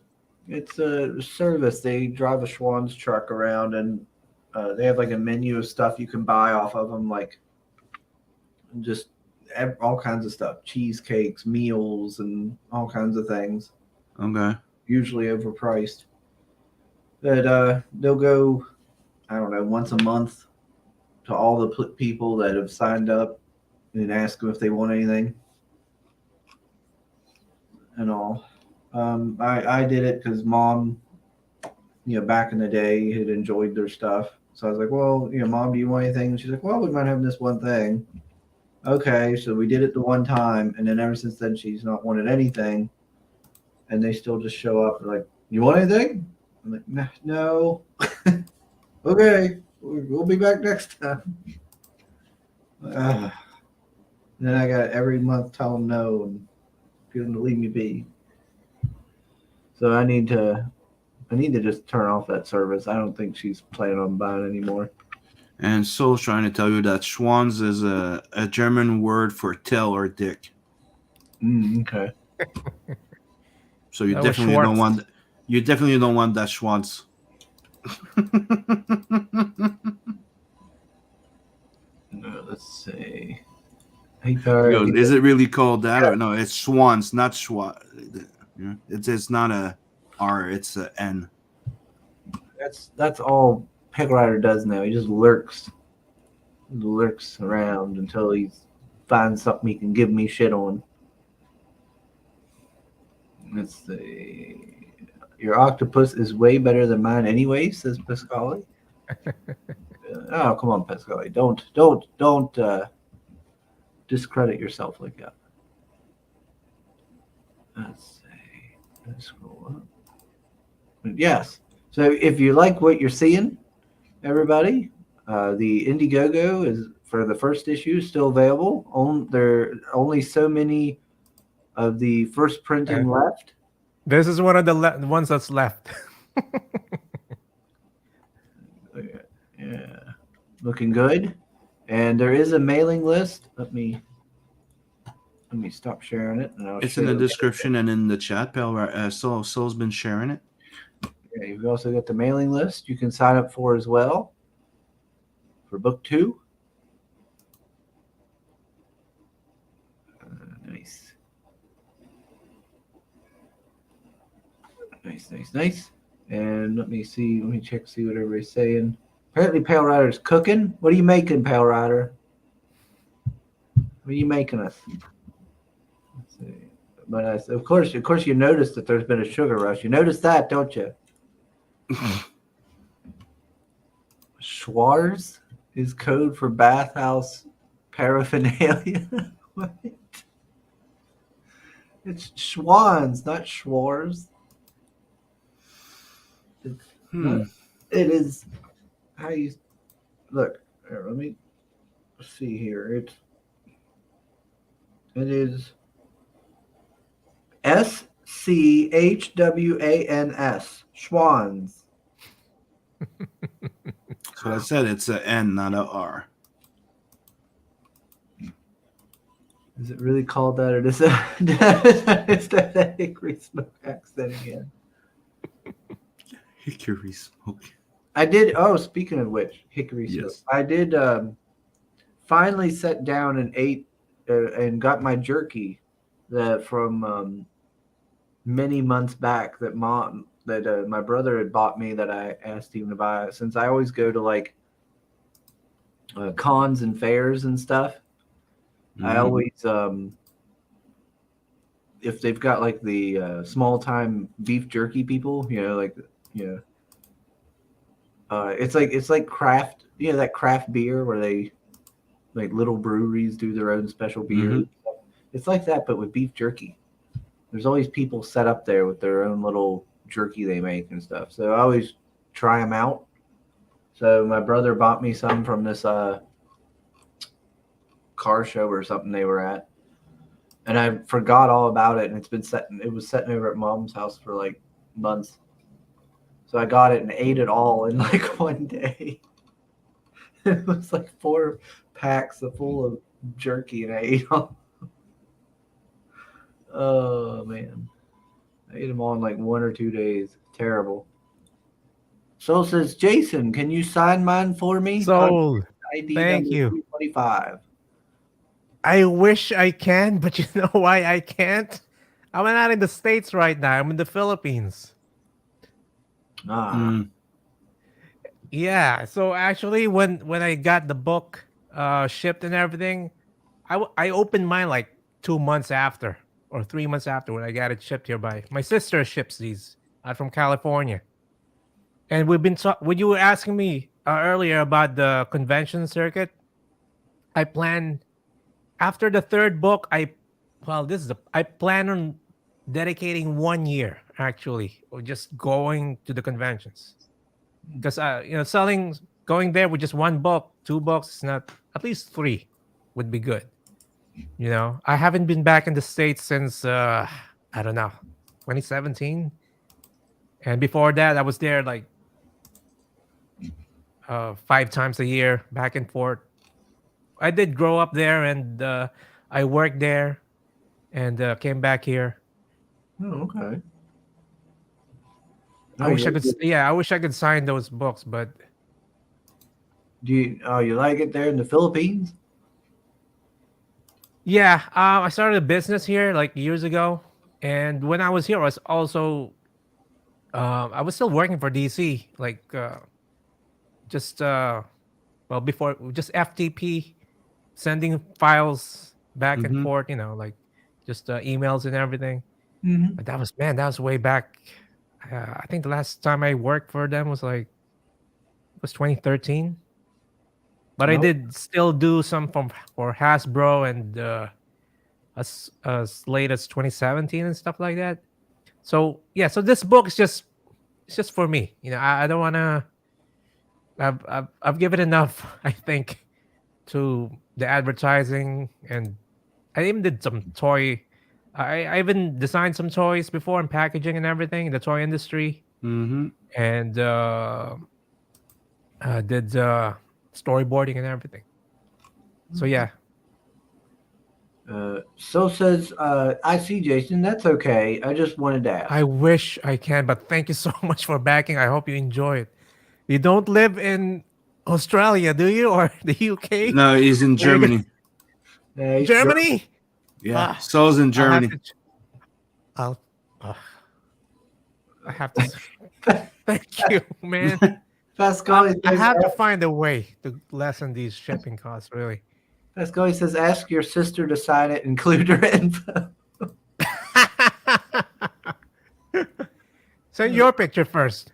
It's a service. They drive a Schwann's truck around, and they have like a menu of stuff you can buy off of them, like just all kinds of stuff, cheesecakes, meals, and all kinds of things. Okay. Usually overpriced. But they'll go, I don't know, once a month to all the people that have signed up and ask them if they want anything and all. I did it because mom, back in the day had enjoyed their stuff. So I was like, well, mom, do you want anything? And she's like, well, we might have this one thing. Okay, so we did it the one time, and then ever since then she's not wanted anything, and they still just show up like, you want anything? I'm like, nah, no. Okay, we'll be back next time. Then I got every month tell them no and get them to leave me be. So I need to just turn off that service. I don't think she's planning on buying anymore. And Soul's trying to tell you that Schwanz is a German word for tail or dick. Okay. So you That was definitely don't Schwartz. want that Schwanz. Let's see. Yo, is it really called that or no? It's Schwanz, not Schwa. It's not a R. It's a N. That's all Peg Rider does now. He just lurks around until he finds something he can give me shit on. Let's see. Your octopus is way better than mine anyway, says Pascali. Oh, come on, Pascali. Don't discredit yourself like that. Let's see. Let's scroll up. But yes. So if you like what you're seeing, everybody, the Indiegogo is for the first issue still available. There are only so many of the first printing left. This is one of the ones that's left. Yeah, looking good. And there is a mailing list. Let me stop sharing it. And It's in the description and in the chat. Soul's been sharing it. Yeah, you've also got the mailing list you can sign up for as well for book 2. Nice. Nice. And let me check, see what everybody's saying. Apparently Pale Rider's cooking. What are you making, Pale Rider? What are you making us? Let's see. But of course you noticed that there's been a sugar rush. You noticed that, don't you? Schwarz is code for bathhouse paraphernalia. What? It's Schwann's, not Schwarz. It is how you look. Here, let me see here. It is SCHWANS. Schwann's. So I said it's a N, not a R. Is it really called that, or is that hickory smoke accent again? Hickory smoke. I did. Oh, speaking of which, hickory smoke. Yes. I did finally sat down and ate and got my jerky from many months back that my brother had bought me that I asked him to buy. Since I always go to like cons and fairs and stuff, I always if they've got like the small time beef jerky people, it's like craft, that craft beer where they like little breweries do their own special beer. Mm-hmm. It's like that, but with beef jerky. There's always people set up there with their own little jerky they make and stuff. So I always try them out. So my brother bought me some from this car show or something they were at, and I forgot all about it. And it was sitting over at Mom's house for like months. So I got it and ate it all in like one day. It was like 4 packs full of jerky, and I ate all. Oh man, I ate them all in like 1 or 2 days. Terrible. Soul says, Jason, can you sign mine for me? So ID thank number you. 325. I wish I can, but you know why I can't? I'm not in the States right now. I'm in the Philippines. Ah, Mm. Yeah. So actually, when I got the book shipped and everything, I opened mine like 2 months after or 3 months after when I got it shipped here by my sister ships these out from California. And when you were asking me earlier about the convention circuit, I plan after the third book. I plan on dedicating 1 year actually, or just going to the conventions because selling going there with just one book, two books is not at least three would be good. I haven't been back in the States since I don't know, 2017. And before that I was there like 5 times a year back and forth. I did grow up there and I worked there and came back here. oh, okay. I Oh, wish I you, could I wish I could sign those books, but you like it there in the Philippines? yeah, I started a business here like years ago, and when I was here I was also I was still working for DC, like just before just FTP, sending files back and Mm-hmm. forth, like just emails and everything. Mm-hmm. But that was way back. I think the last time I worked for them was 2013. But I No. did still do some for Hasbro and as late as 2017 and stuff like that. So yeah, so this book is just it's just for me. I don't wanna. I've given enough. I think to the advertising, and I even did some toy. I even designed some toys before and packaging and everything in the toy industry, Mm-hmm. and did storyboarding and everything. So yeah, So says, I see, Jason. That's okay. I just wanted to I ask. wish I can, but thank you so much for backing. I hope you enjoy it. You don't live in Australia, do you, or the UK? No, he's in Where you Germany. Hey, Germany? Yeah, Ah, Soul's in I'll have Germany. to. I'll. Uh, I have to. Thank you, man. Pascal I says, have to find a way to lessen these shipping costs. Really. ask your sister to sign it, include her info. Send your picture first.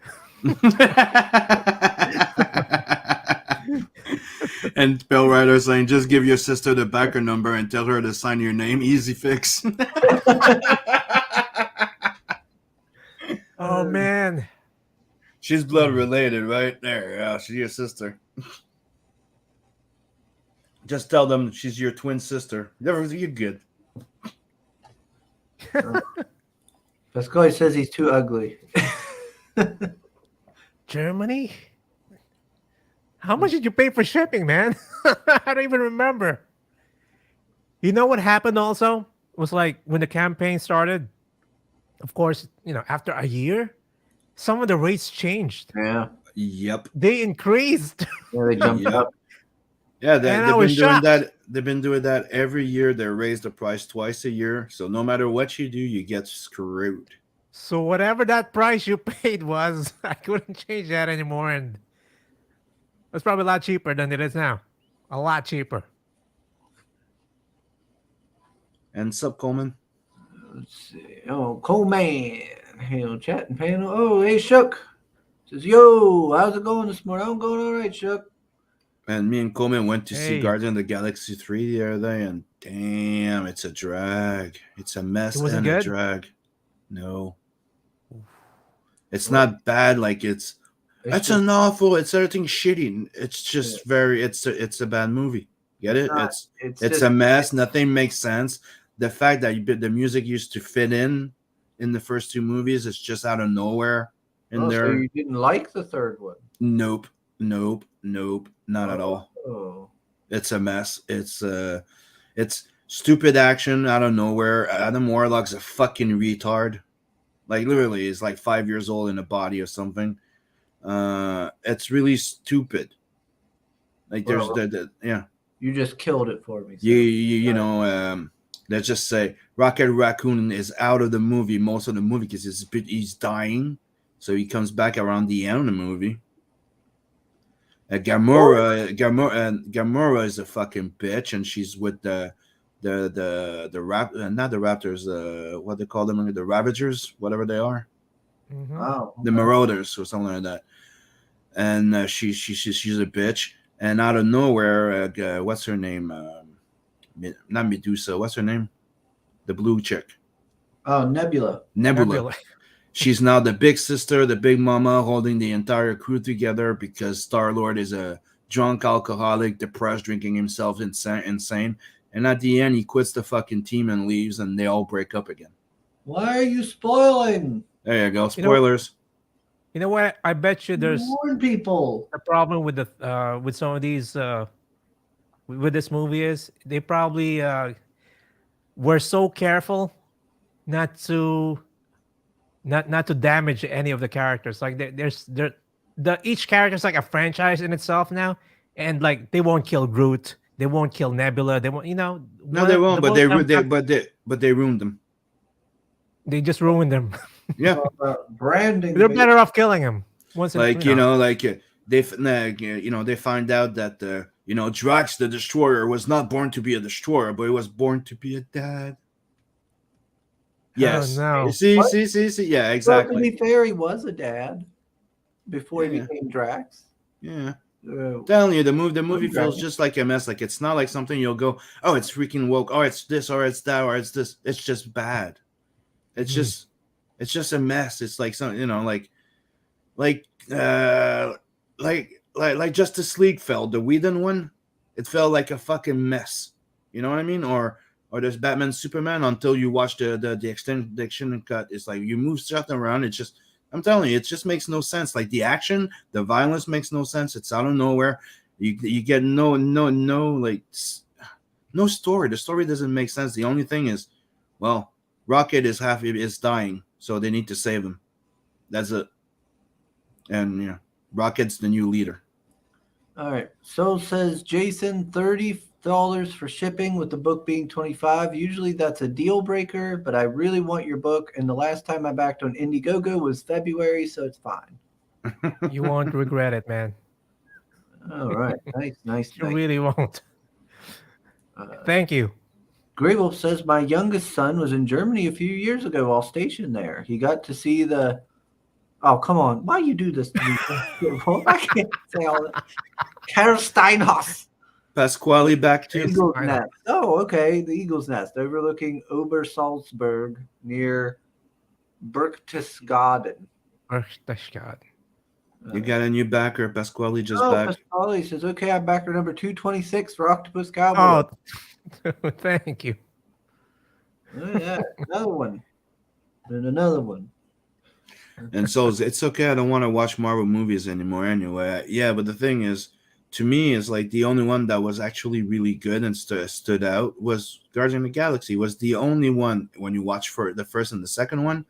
And Bill Ryder saying, just give your sister the backer number and tell her to sign your name. Easy fix. Oh man. She's blood related, right? There, yeah, she's your sister. Just tell them she's your twin sister. You're good. Pascal says he's too ugly. Germany? How much did you pay for shipping, man? I don't even remember. You know what happened also? It was like when the campaign started, of course, after a year, some of the rates changed. Yeah. Yep. They increased. Yeah, they jumped Yep. up. Yeah, And I they've was been doing shocked. that. They've been doing that every year. They raise the price twice a year. So no matter what you do, you get screwed. So whatever that price you paid was, I couldn't change that anymore. And it's probably a lot cheaper than it is now. A lot cheaper. And sup, Coleman? Let's see. Oh, Coleman. Hell, chatting panel. Oh, hey, Shook. Says, yo, how's it going this morning? I'm going all right, Shook. And me and Coleman went to see Hey, Guardian of the Galaxy 3 the other day, and damn, it's a drag. It's a it mess wasn't and a good. drag. No, it's What? not bad. Like it's It's just, an awful. It's everything shitty. It's just very. It's a bad movie. Get it? not, it's It's just, a mess. Nothing makes sense. The fact that the music used to fit in the first two movies is just out of nowhere. in Oh, so there. you didn't like the third one? Nope, nope, not at all. Oh, It's a mess. It's stupid action out of nowhere. Adam Warlock's a fucking retard. Like literally, he's like 5 years old in a body or something. It's really stupid. Like there's well, the yeah. you just killed it for me. You know, let's just say Rocket Raccoon is out of the movie most of the movie because he's dying, so he comes back around the end of the movie. Gamora is a fucking bitch, and she's with not the Raptors, what they call them, the Ravagers, whatever they are, Mhm. Wow. the Marauders or something like that. And she's a bitch, and out of nowhere, what's her name? Not Medusa. What's her name? The blue chick, Oh, Nebula. Nebula. She's now the big sister, the big mama, holding the entire crew together because Star-Lord is a drunk alcoholic, depressed, drinking himself insane. And at the end, he quits the fucking team and leaves, and they all break up again. Why are you spoiling? There you go. You know- Spoilers. You know what? I bet you there's Warn people. a problem with the with some of these with this movie is they probably were so careful not to not to damage any of the characters. Like the each character is like a franchise in itself now, and like they won't kill Groot, they won't kill Nebula, they won't. No, they won't. the But they ruined them. they just ruined them. Yeah. Branding. They're better off killing him once. Like they find out that Drax the Destroyer was not born to be a destroyer, but he was born to be a dad. Yes. no. See. Yeah, Well, to exactly. be fair, he was a dad before he Yeah. became Drax. Yeah. Telling you, the movie feels Dragon. just like a mess. Like it's not like something you'll go, oh, it's freaking woke, or it's this, or it's that, or it's this. It's just bad. It's just a mess. It's like something, like Justice League felt the Whedon one. It felt like a fucking mess. You know what I mean? Or there's Batman Superman until you watch the extended cut. It's like you move stuff around. It's just, I'm telling you, it just makes no sense. Like the action, the violence makes no sense. It's out of nowhere. You get no like no story. The story doesn't make sense. The only thing is, well, Rocket is dying, so they need to save him. That's it. And Rocket's the new leader. All right. So says Jason, $30 for shipping with the book being 25. Usually that's a deal breaker, but I really want your book. And the last time I backed on Indiegogo was February, so it's fine. You won't regret it, man. All right. Nice. You really won't. Uh, Thank you. Grable says my youngest son was in Germany a few years ago while stationed there. He got to see the. Oh, come on! Why you do this to me? I can't say all that. Herr Steinhaus. Pasquale back to Eagle's Nest. Oh, okay. The Eagle's Nest overlooking Obersalzberg near Berchtesgaden. Berchtesgaden. You got a new backer. Pasquale just Oh, back. Pasquale says, okay, I'm backer number 226 for Octopus Cowboy. Oh, thank you. Oh, yeah, another one. And another one. And so it's okay. I don't want to watch Marvel movies anymore anyway. Yeah, but the thing is, to me, is like the only one that was actually really good and stood out was Guardian of the Galaxy. Was the only one when you watch for the first and the second one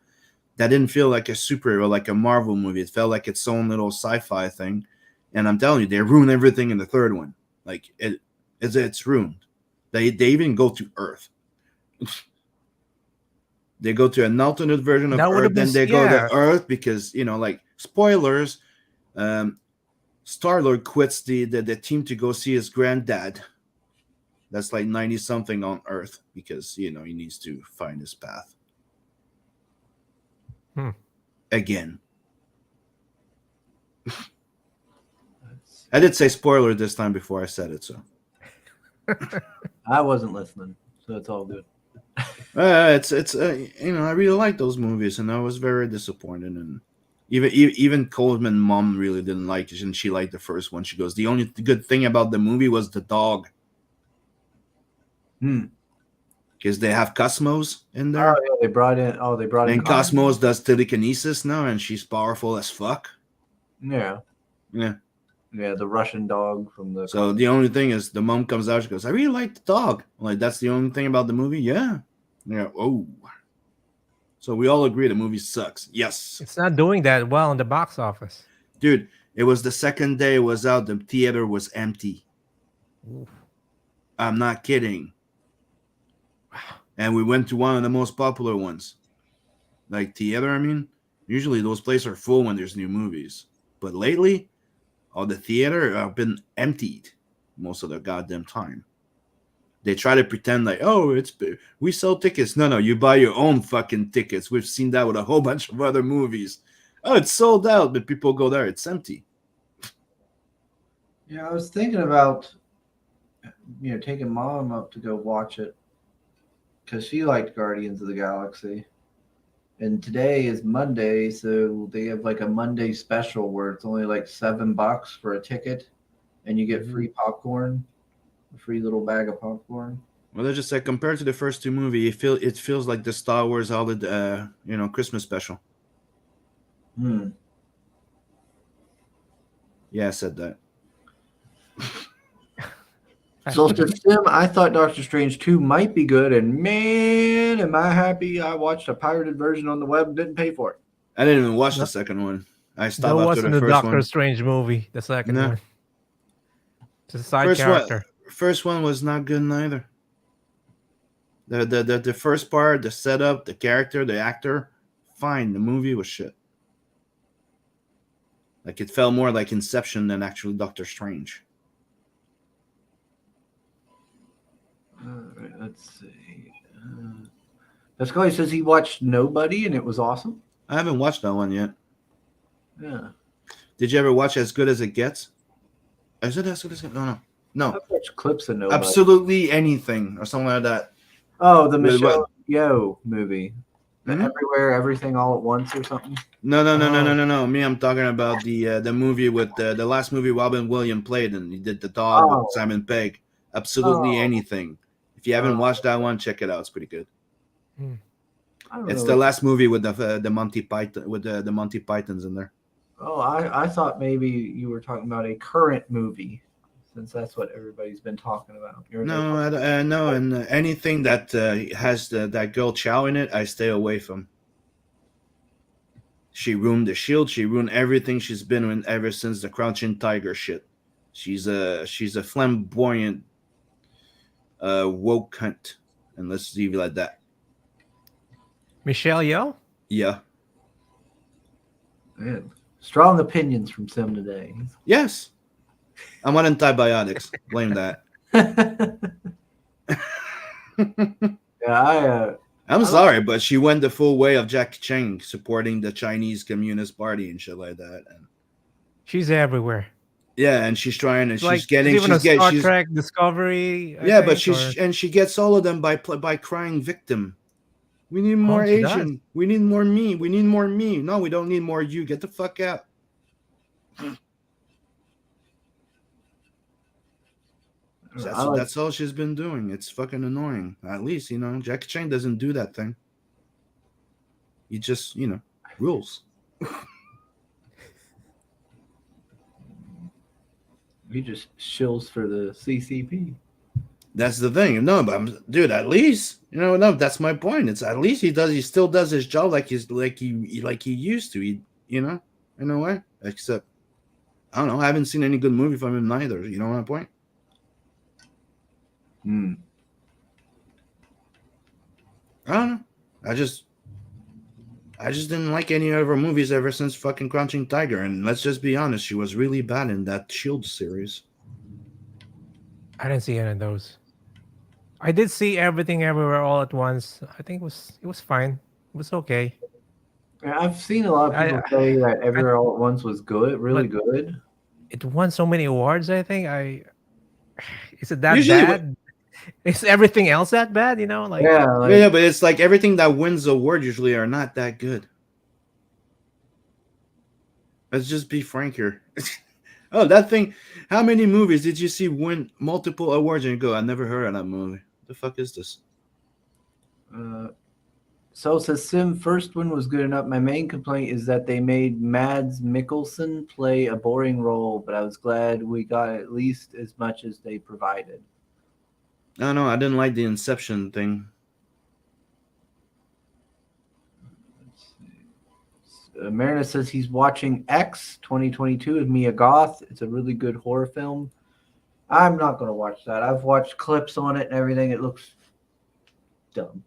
that didn't feel like a superhero, like a Marvel movie. It felt like its own little sci-fi thing. And I'm telling you, they ruined everything in the third one. Like it's ruined. They even go to Earth. They go to an alternate version of That would Earth, have been- then they go yeah. to Earth because like spoilers. Star-Lord quits the team to go see his granddad. That's like 90 something on Earth because he needs to find his path. Again. I did say spoiler this time before I said it, so I wasn't listening, so it's all good. it's I really like those movies, and I was very disappointed. And even Coleman's mom really didn't like it, and she liked the first one. She goes, the only good thing about the movie was the dog. because they have Cosmos in Oh there, yeah, they brought in. Oh, they brought in. and Cosmos does telekinesis now, and she's powerful as fuck. Yeah, Yeah. yeah, the Russian dog from the. So the only thing is, the mom comes out. She goes, "I really like the dog." I'm like, that's the only thing about the movie. Yeah. Yeah. Oh. So we all agree the movie sucks. Yes, It's not doing that well in the box office. dude. It was the second day it was out. The theater was empty. Oof. I'm not kidding. And we went to one of the most popular ones, like theater. I mean, usually those places are full when there's new movies, but lately, all the theater have been emptied most of the goddamn time. They try to pretend like, oh, we sell tickets. No, you buy your own fucking tickets. We've seen that with a whole bunch of other movies. Oh, it's sold out, but people go there. It's empty. Yeah, I was thinking about, taking mom up to go watch it because she liked Guardians of the Galaxy. And today is Monday, so they have like a Monday special where it's only like $7 for a ticket, and you get free popcorn, a free little bag of popcorn. Well, let's just say compared to the first two movies, it feels like the Star Wars holiday, Christmas special. Hmm. Yeah, I said that. So Sim, I thought Doctor Strange 2 might be good, and man, am I happy I watched a pirated version on the web and didn't pay for it. I didn't even watch No, the second one. I that stopped after wasn't the the first Doctor one. Strange movie. The second No. one. It's a side First one, character. first one was not good neither. The first part, the setup, the character, the actor, fine. The movie was shit. Like it felt more like Inception than actually Doctor Strange. All right, let's see. Pascal says he watched Nobody and it was awesome. I haven't watched that one yet. Yeah, Did you ever watch As Good as It Gets? Is it As Good as It Gets? No. I've watched clips of Nobody. Absolutely anything or something like that. Oh, the With Michelle what? Yeoh movie. The Mhm. Everywhere, Everything, All at Once, or something. No. Me, I'm talking about the movie with the last movie Robin Williams played, and he did the dog with Oh, Simon Pegg. Absolutely oh, anything. If you haven't oh. watched that one, check it out. It's pretty good. Hmm. I don't It's know. the last movie with the Monty Python with the Monty Pythons in there. Oh, I thought maybe you were talking about a current movie, since that's what everybody's been talking about. No, no, and anything that has that girl Chow in it, I stay away from. She ruined the Shield. She ruined everything she's been in ever since the Crouching Tiger shit. She's a flamboyant woke cunt, and let's leave it like that. Michelle Yeoh? Yeah. Man, strong opinions from Sim today. Yes. I'm on antibiotics. Blame that. Yeah, I'm sorry, but she went the full way of Jackie Chan supporting the Chinese Communist Party and shit like that. And She's everywhere. yeah, and she's trying, and Like she's getting, even a she's getting, Star she's Trek Discovery. I yeah, but think, she gets all of them by crying victim. We need more she does. Asian. We need more me. We need more me. No, we don't need more you. Get the fuck out. That's all she's been doing. It's fucking annoying. At least, Jackie Chan doesn't do that thing. He just, rules. he just shills for the CCP. That's the thing. No, but dude, at least, no, that's my point. It's at least he still does his job like he used to. In a way. Except, I don't know. I haven't seen any good movie from him neither. You know my point? I don't know. I just didn't like any of her movies ever since fucking Crouching Tiger. And let's just be honest, she was really bad in that Shield series. I didn't see any of those. I did see Everything Everywhere All at Once. I think it was fine. It was okay. Yeah, I've seen a lot of people say that Everywhere All at Once was good, really good. It won so many awards. I think is it that Usually bad? Is everything else that bad? Like yeah, but it's like everything that wins the award usually are not that good. Let's just be frank here. Oh, that thing. How many movies did you see win multiple awards and you go, I never heard of that movie? The fuck is this? So says Sim, first one was good enough. My main complaint is that they made Mads Mikkelsen play a boring role, but I was glad we got at least as much as they provided. I don't know. I didn't like the Inception thing. Marina says he's watching X 2022 with Mia Goth. It's a really good horror film. I'm not going to watch that. I've watched clips on it and everything. It looks dumb.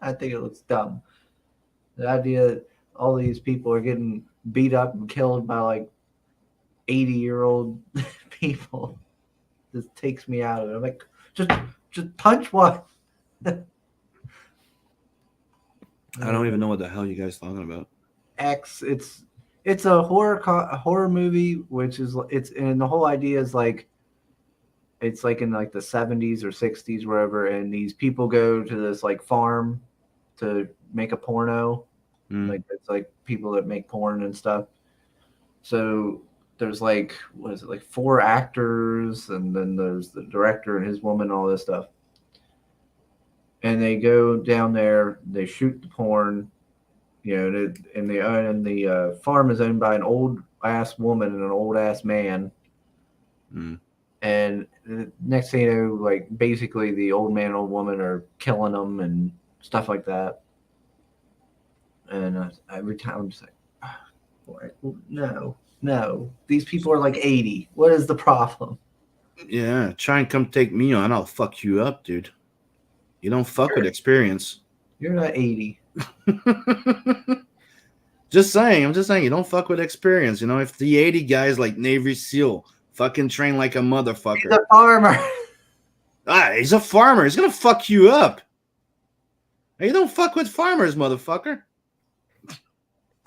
I think it looks dumb. The idea that all these people are getting beat up and killed by like 80-year-old people just takes me out of it. I'm like, just punch one. I don't even know what the hell you guys talking about. X. It's a horror movie, which is and the whole idea is like it's like in like the 70s or 60s, wherever, and these people go to this like farm to make a porno. Like it's like people that make porn and stuff. So there's like what is it, like 4 actors, and then there's the director and his woman, all this stuff. And they go down there, they shoot the porn, and the farm is owned by an old ass woman and an old ass man. And the next thing you know, like basically the old man and old woman are killing them and stuff like that. And every time I'm just like, no, these people are like 80. What is the problem? Yeah, try and come take me on. I'll fuck you up, dude. You don't fuck with experience. You're not 80. I'm just saying, you don't fuck with experience. If the 80 guys like Navy SEAL fucking train like a motherfucker. He's a farmer. He's a farmer. He's gonna fuck you up. Hey, you don't fuck with farmers, motherfucker.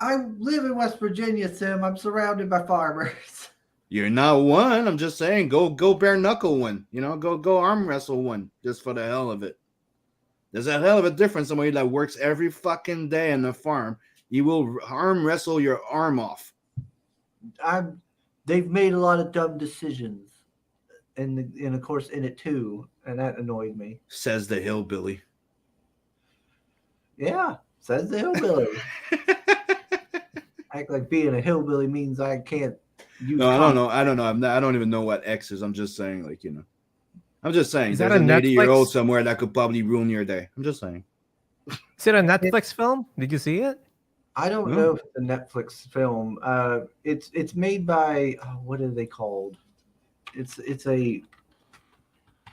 I live in West Virginia, Sim. I'm surrounded by farmers. You're not one. I'm just saying, go bare knuckle one. Go arm wrestle one just for the hell of it. There's a hell of a difference. Somebody that works every fucking day on the farm, you will arm wrestle your arm off. They've made a lot of dumb decisions, and of course in it too, and that annoyed me. Says the hillbilly. Yeah, says the hillbilly. Act like being a hillbilly means I can't use. No, I don't know. I don't even know what X is. I'm just saying, I'm just saying. Is There's that a an 80-year-old Netflix? somewhere that could probably ruin your day. I'm just saying. Is it a Netflix film? Did you see it? I don't know if it's a Netflix film. It's made by what are they called? It's a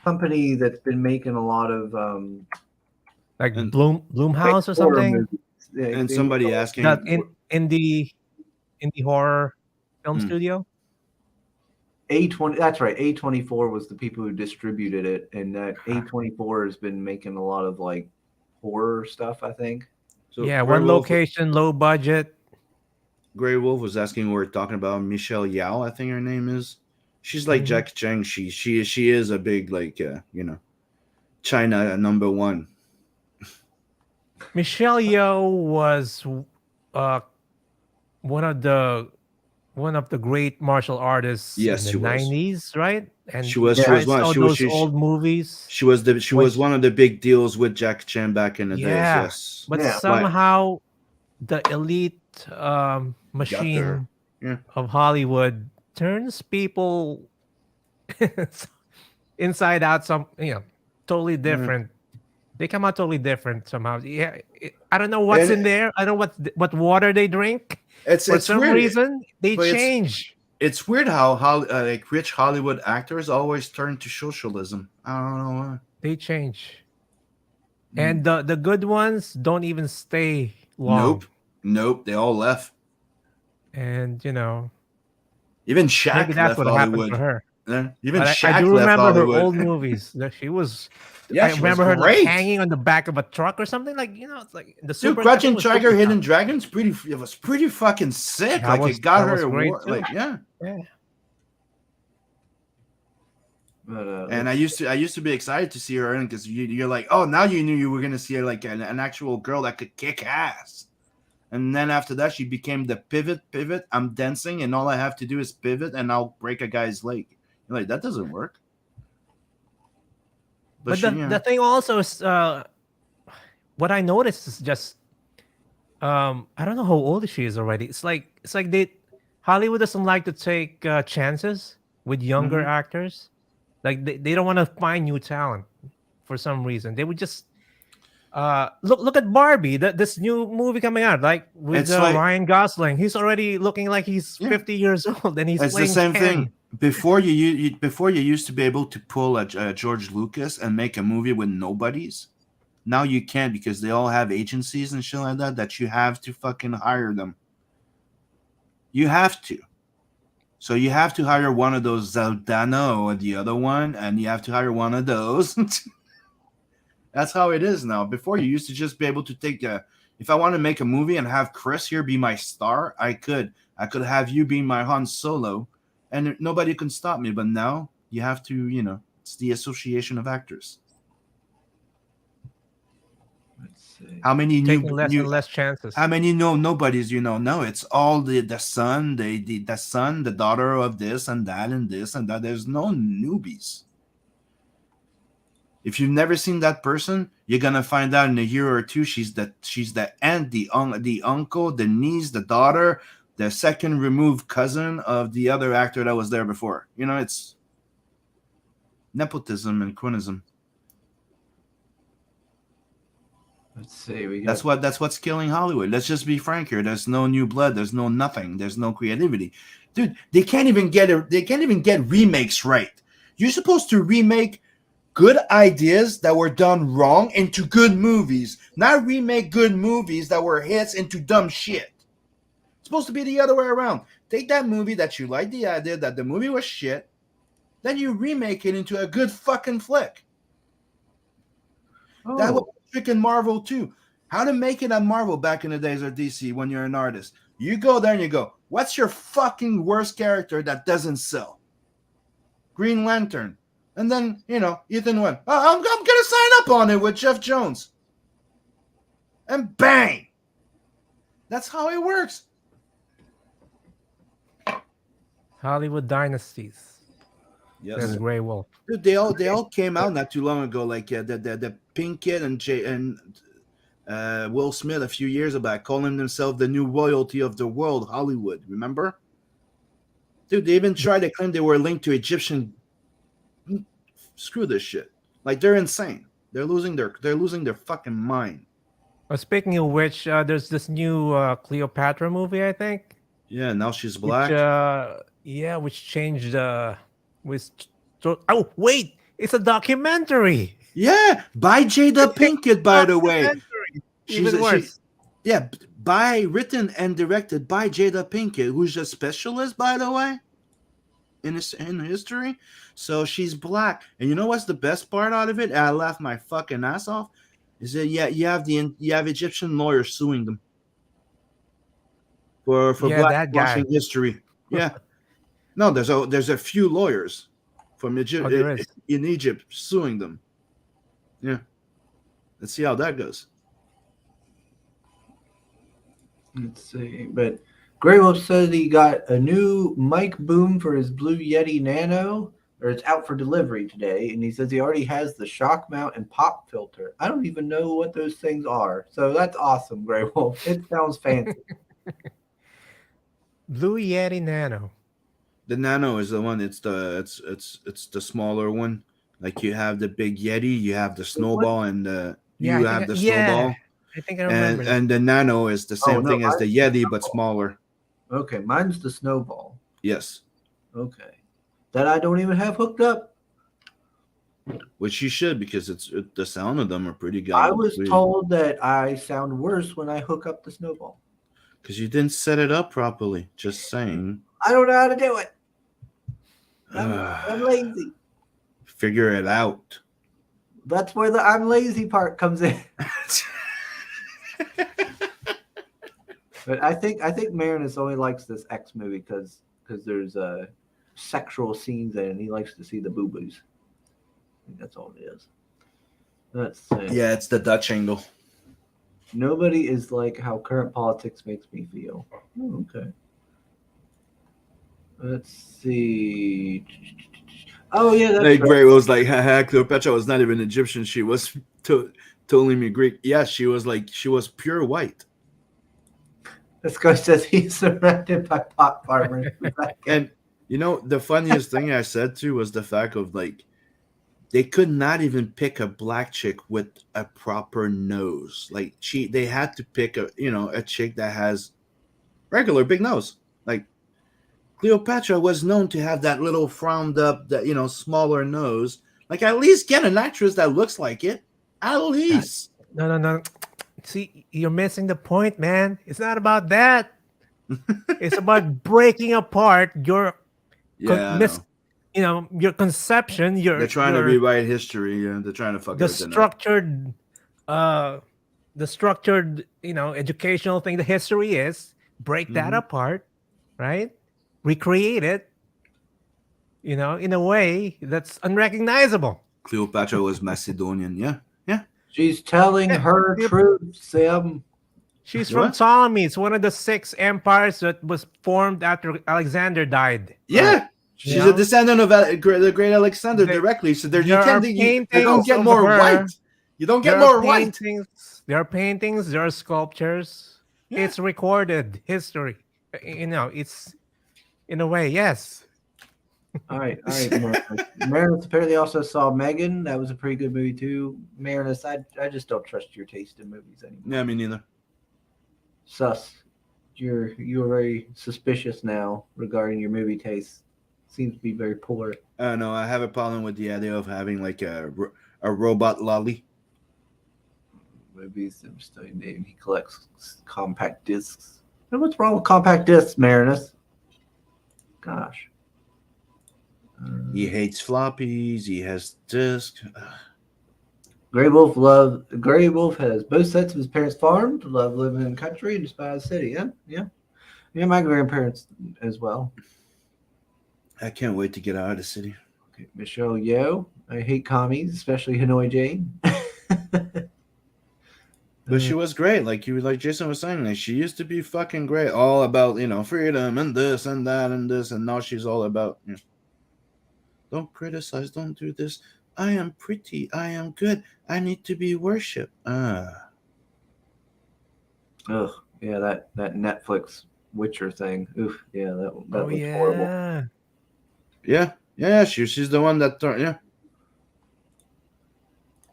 company that's been making a lot of Like Bloomhouse or something? Yeah, And somebody asking That in the horror film studio? A20. That's right. A24 was the people who distributed it, and that A24 has been making a lot of like horror stuff, I think. So Yeah, Grey one Wolf- location, low budget. Grey Wolf was asking. We're talking about Michelle Yao. I think her name is. She's like Jackie Chang. She is a big China number one. Michelle Yeoh was one of the great martial artists Yes, she in the was. 90s, right? And She was I one. saw She was those old movies. She was one of the big deals with Jackie Chan back in the days. Yeah, Yes, but Yeah. somehow the elite Got machine there. Yeah. of Hollywood turns people inside out. Totally different. They come out totally different somehow. Yeah, I don't know what's in there. I don't know what water they drink. For some weird. reason, they But change. It's weird how like rich Hollywood actors always turn to socialism. I don't know why. They change, and the good ones don't even stay long. Nope. They all left. And Even Shaq maybe that's left what happened Hollywood. to her. Yeah. Even But Shaq I do left remember Hollywood. her old movies. That she was. Yeah, I she remember was her like great. hanging on the back of a truck or something. Like it's like the Dude, super. Crouching Tiger, Hidden Dragon's it was pretty fucking sick. That It got her was great award. too. Yeah. Yeah. But, And I used to be excited to see her in because you're like, oh, now you knew you were gonna see her like an actual girl that could kick ass. And then after that, she became the pivot. I'm dancing, and all I have to do is pivot, and I'll break a guy's leg. You're like, that doesn't work. But But the thing also is, what I noticed is just, I don't know how old she is already. It's like they Hollywood doesn't like to take chances with younger Mhm. actors. Like they don't want to find new talent for some reason. They would just look at Barbie, this new movie coming out, like with It's like, Ryan Gosling. He's already looking like he's yeah, 50 years old, and he's it's the playing same thing. Ken. Before before you used to be able to pull a George Lucas and make a movie with nobodies. Now you can't because they all have agencies and shit like that that you have to fucking hire them. You have to. So you have to hire one of those Zaldana or the other one, and you have to hire one of those. That's how it is now. Before you used to just be able to take a. If I want to make a movie and have Chris here be my star, I could. I could have you be my Han Solo, and nobody can stop me. But now you have to. It's the Association of Actors. Let's see. How many Taking less and less chances. How many nobodies No, it's all the son, the son, the daughter of this and that and this and that. There's no newbies. If you've never seen that person, you're gonna find out in a year or two she's the aunt, the uncle, the niece, the daughter, the second removed cousin of the other actor that was there before. It's nepotism and cronyism. Let's see. We got That's what's killing Hollywood. Let's just be frank here. There's no new blood. There's no nothing. There's no creativity, dude. They can't even get remakes right. You're supposed to remake good ideas that were done wrong into good movies, not remake good movies that were hits into dumb shit. It's supposed to be the other way around. Take that movie that you like the idea that the movie was shit, then you remake it into a good fucking flick. That was freaking Marvel too. How to make it at Marvel back in the days or DC when you're an artist. You go there and you go, what's your fucking worst character that doesn't sell? Green Lantern. And then, Ethan went, I'm going to sign up on it with Jeff Jones. And bang. That's how it works. Hollywood dynasties. Yes. There's Grey Wolf. Dude, they all came out not too long ago, like the Pink Kid and Will Smith a few years back, calling themselves the new royalty of the world, Hollywood. Remember? Dude, they even tried to claim they were linked to Egyptian. Screw this shit. Like, they're insane. They're losing their fucking mind. Well, speaking of which, there's this new Cleopatra movie, I think. Yeah, now she's black. Which changed. Oh wait, it's a documentary. Yeah, by Jada Pinkett, by the way. Even worse. Written and directed by Jada Pinkett, who's a specialist, by the way, in history. So she's black, and you know what's the best part out of it? I laughed my fucking ass off. Is that you have Egyptian lawyers suing them for blackwashing history. Yeah, no, there's a few lawyers from Egypt in Egypt suing them. Yeah, let's see how that goes. Let's see. But Grey Wolf says he got a new mic boom for his Blue Yeti Nano, or it's out for delivery today, and he says he already has the shock mount and pop filter. I don't even know what those things are, so that's awesome, Grey Wolf. It sounds fancy. Blue Yeti Nano. The Nano is the one. It's the smaller one. Like, you have the big Yeti, you have the Snowball, and Snowball. I think I remember. And the Nano is the same thing as the Yeti, but smaller. Okay, mine's the Snowball. Yes. Okay. That I don't even have hooked up. Which you should, because the sound of them are pretty good. I was told that I sound worse when I hook up the Snowball. Because you didn't set it up properly. Just saying. I don't know how to do it. I'm lazy. Figure it out. That's where the I'm lazy part comes in. But I think Marinus only likes this X movie because there's sexual scenes in it, and he likes to see the boo-boos. I think that's all it is. Let's see. Yeah, it's the Dutch angle. Nobody is like how current politics makes me feel. Oh, okay. Let's see. Oh yeah, that's Like right. Gray was like, haha, Cleopatra was not even Egyptian. She was totally me Greek. Yeah, she was pure white. This guy says he's surrounded by pot farmers. And the funniest thing I said too was the fact of like they could not even pick a black chick with a proper nose. Like they had to pick a chick that has regular big nose. Like Cleopatra was known to have that little frowned up, that smaller nose. Like at least get an actress that looks like it. At That- least. no, no, no. See, you're missing the point, man. It's not about that. It's about breaking apart your con- Yeah, I mis, know. your conception, They're trying to rewrite history. Yeah, they're trying to fuck the everything up. structured, uh, educational thing. The history is break that Hmm. apart, right? Recreate it, in a way that's unrecognizable. Cleopatra was Macedonian. Yeah, yeah. She's telling Yeah, her yep. truth, Sim. She's from What? Ptolemy. It's one of the six empires that was formed after Alexander died. Right. Yeah. You She's a know, descendant of the great Alexander there, directly. So there are you don't paintings get of more her. white. You don't get There are more white. paintings. There are paintings. There are sculptures. Yeah. It's recorded history. It's in a way, yes. All right, Marinus. Marinus apparently also saw Megan. That was a pretty good movie too. Marinus, I just don't trust your taste in movies anymore. Yeah, me neither. Sus. You're very suspicious now regarding your movie taste. Seems to be very poor. No, I have a problem with the idea of having like a robot lolly. Maybe some study name. He collects compact discs. And what's wrong with compact discs, Marinus? Gosh. He hates floppies. He has disc. Gray Wolf has both sets of his parents farmed, love living in the country, and despise the city. Yeah. My grandparents as well. I can't wait to get out of the city. Okay, Michelle Yo, I hate commies, especially Hanoi Jane. But she was great. Like Jason was saying, like she used to be fucking great. All about freedom and this and that and this, and now she's all about don't criticize, don't do this. I am pretty. I am good. I need to be worshipped. Ugh, yeah, that Netflix Witcher thing. Oof, yeah, that Oh was horrible. yeah. Yeah. She's the one that yeah.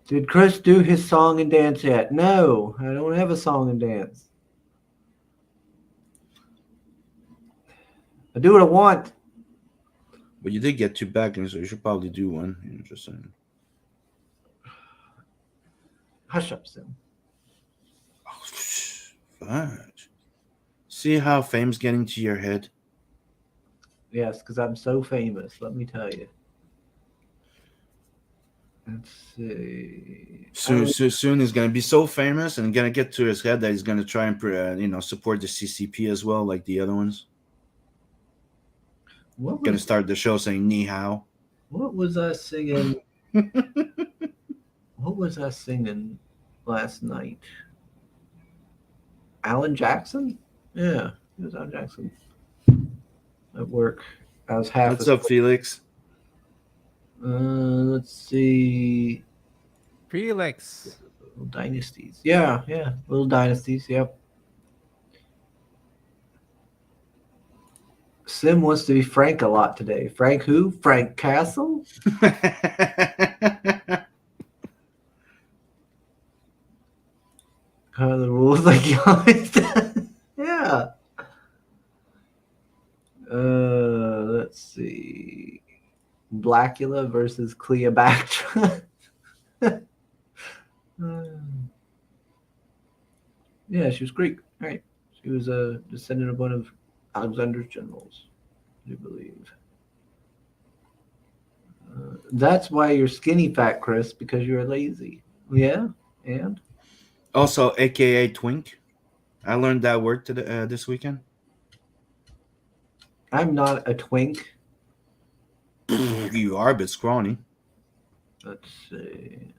Did Chris do his song and dance yet? No, I don't have a song and dance. I do what I want. But you did get two back, and so you should probably do one. Just saying. Hush up, Sim. Fudge. See how fame's getting to your head? Yes, because I'm so famous. Let me tell you. Let's see. Soon he's gonna be so famous and gonna get to his head that he's gonna try and support the CCP as well, like the other ones. Gonna start the show saying "ni hao." What was I singing? What was I singing last night? Alan Jackson? Yeah, it was Alan Jackson. At work. I was half What's up, Felix? Let's see. Felix. Little dynasties. Yeah. Little dynasties, yep. Sim wants to be Frank a lot today. Frank who? Frank Castle? Kind of the rules like you always do. Yeah. Let's see. Blackula versus Cleopatra. Yeah, she was Greek. Right. She was a descendant of one of Alexander's generals, I do believe. That's why you're skinny fat, Chris, because you're lazy. Yeah, and Also, AKA twink. I learned that word this weekend. I'm not a twink. You are a bit scrawny. Let's see.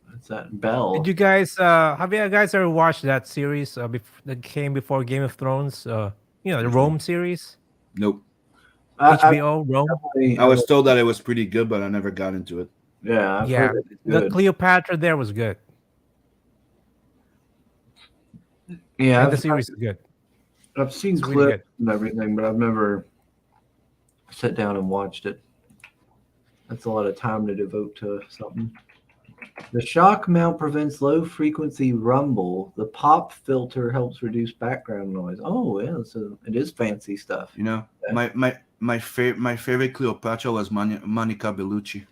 What's that? Bell. Did you guys have you guys ever watched that series that came before Game of Thrones? The Rome series. Nope. I HBO Rome. I was told that it was pretty good, but I never got into it. yeah, I've Yeah, heard it's the good. Cleopatra there was good, Yeah, and the series is good. I've seen It's really clips good. and everything, but I've never sat down and watched it. That's a lot of time to devote to something. The shock mount prevents low frequency rumble. The pop filter helps reduce background noise. Oh yeah, so it is fancy stuff. You know, Yeah. my favorite Cleopatra was Monica Bellucci.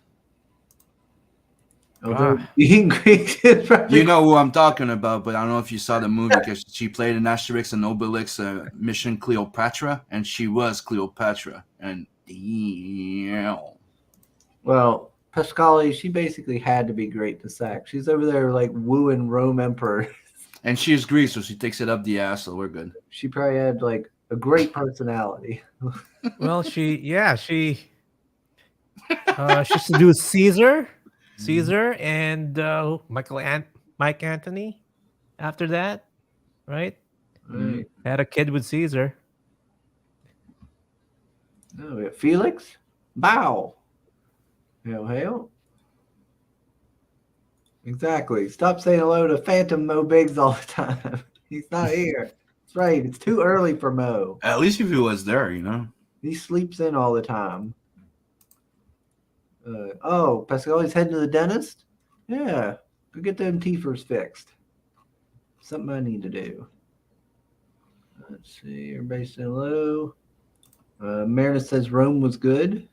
Although Ah, being Greek is probably You know who I'm talking about, but I don't know if you saw the movie because she played in Asterix and Obelix Mission Cleopatra, and she was Cleopatra. And damn. well, Pascali, she basically had to be great to sack. She's over there like wooing Rome emperor. And she's Greek, so she takes it up the ass, so we're good. She probably had like a great personality. well, she seduced Caesar, and Mike Anthony. After that, right? Mhm. Right. Had a kid with Caesar. Oh, we got Felix. Bow. Hail, hail. Exactly. Stop saying hello to Phantom Mo Biggs all the time. He's not here. That's right. It's too early for Mo. At least if he was there, you know. He sleeps in all the time. Oh, Pascali's heading to the dentist? Yeah. Go get them teethers fixed. Something I need to do. Let's see. Everybody saying hello. Meredith says Rome was good.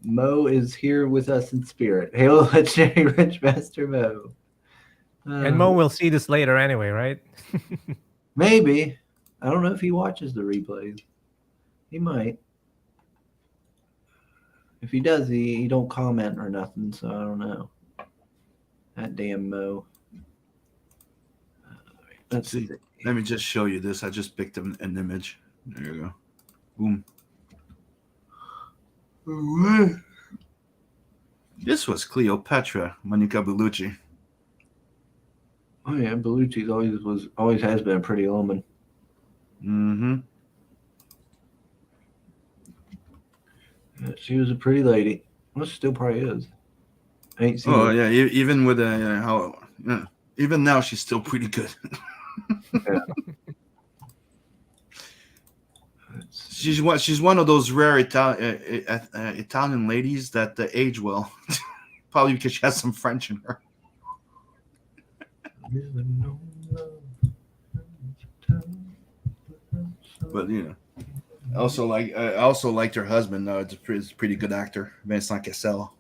Mo is here with us in spirit. Hail, legendary Rich Master Mo. And Mo will see this later anyway, right? Maybe. I don't know if he watches the replays. He might. If he does, he don't comment or nothing, so I don't know. That damn Mo. Let's See, let me just show you this. I just picked an image. There you go. Boom. This was Cleopatra, Monica Bellucci. Oh yeah, Bellucci's always has been a pretty woman. Mm-hmm. Yeah, she was a pretty lady. Well, she still probably is. I ain't seen Oh her. yeah, even with how even now she's still pretty good. She's one of those rare Italian ladies that age well, probably because she has some French in her. But you know, I also liked her husband. It's a pretty good actor, Vincent Cassel.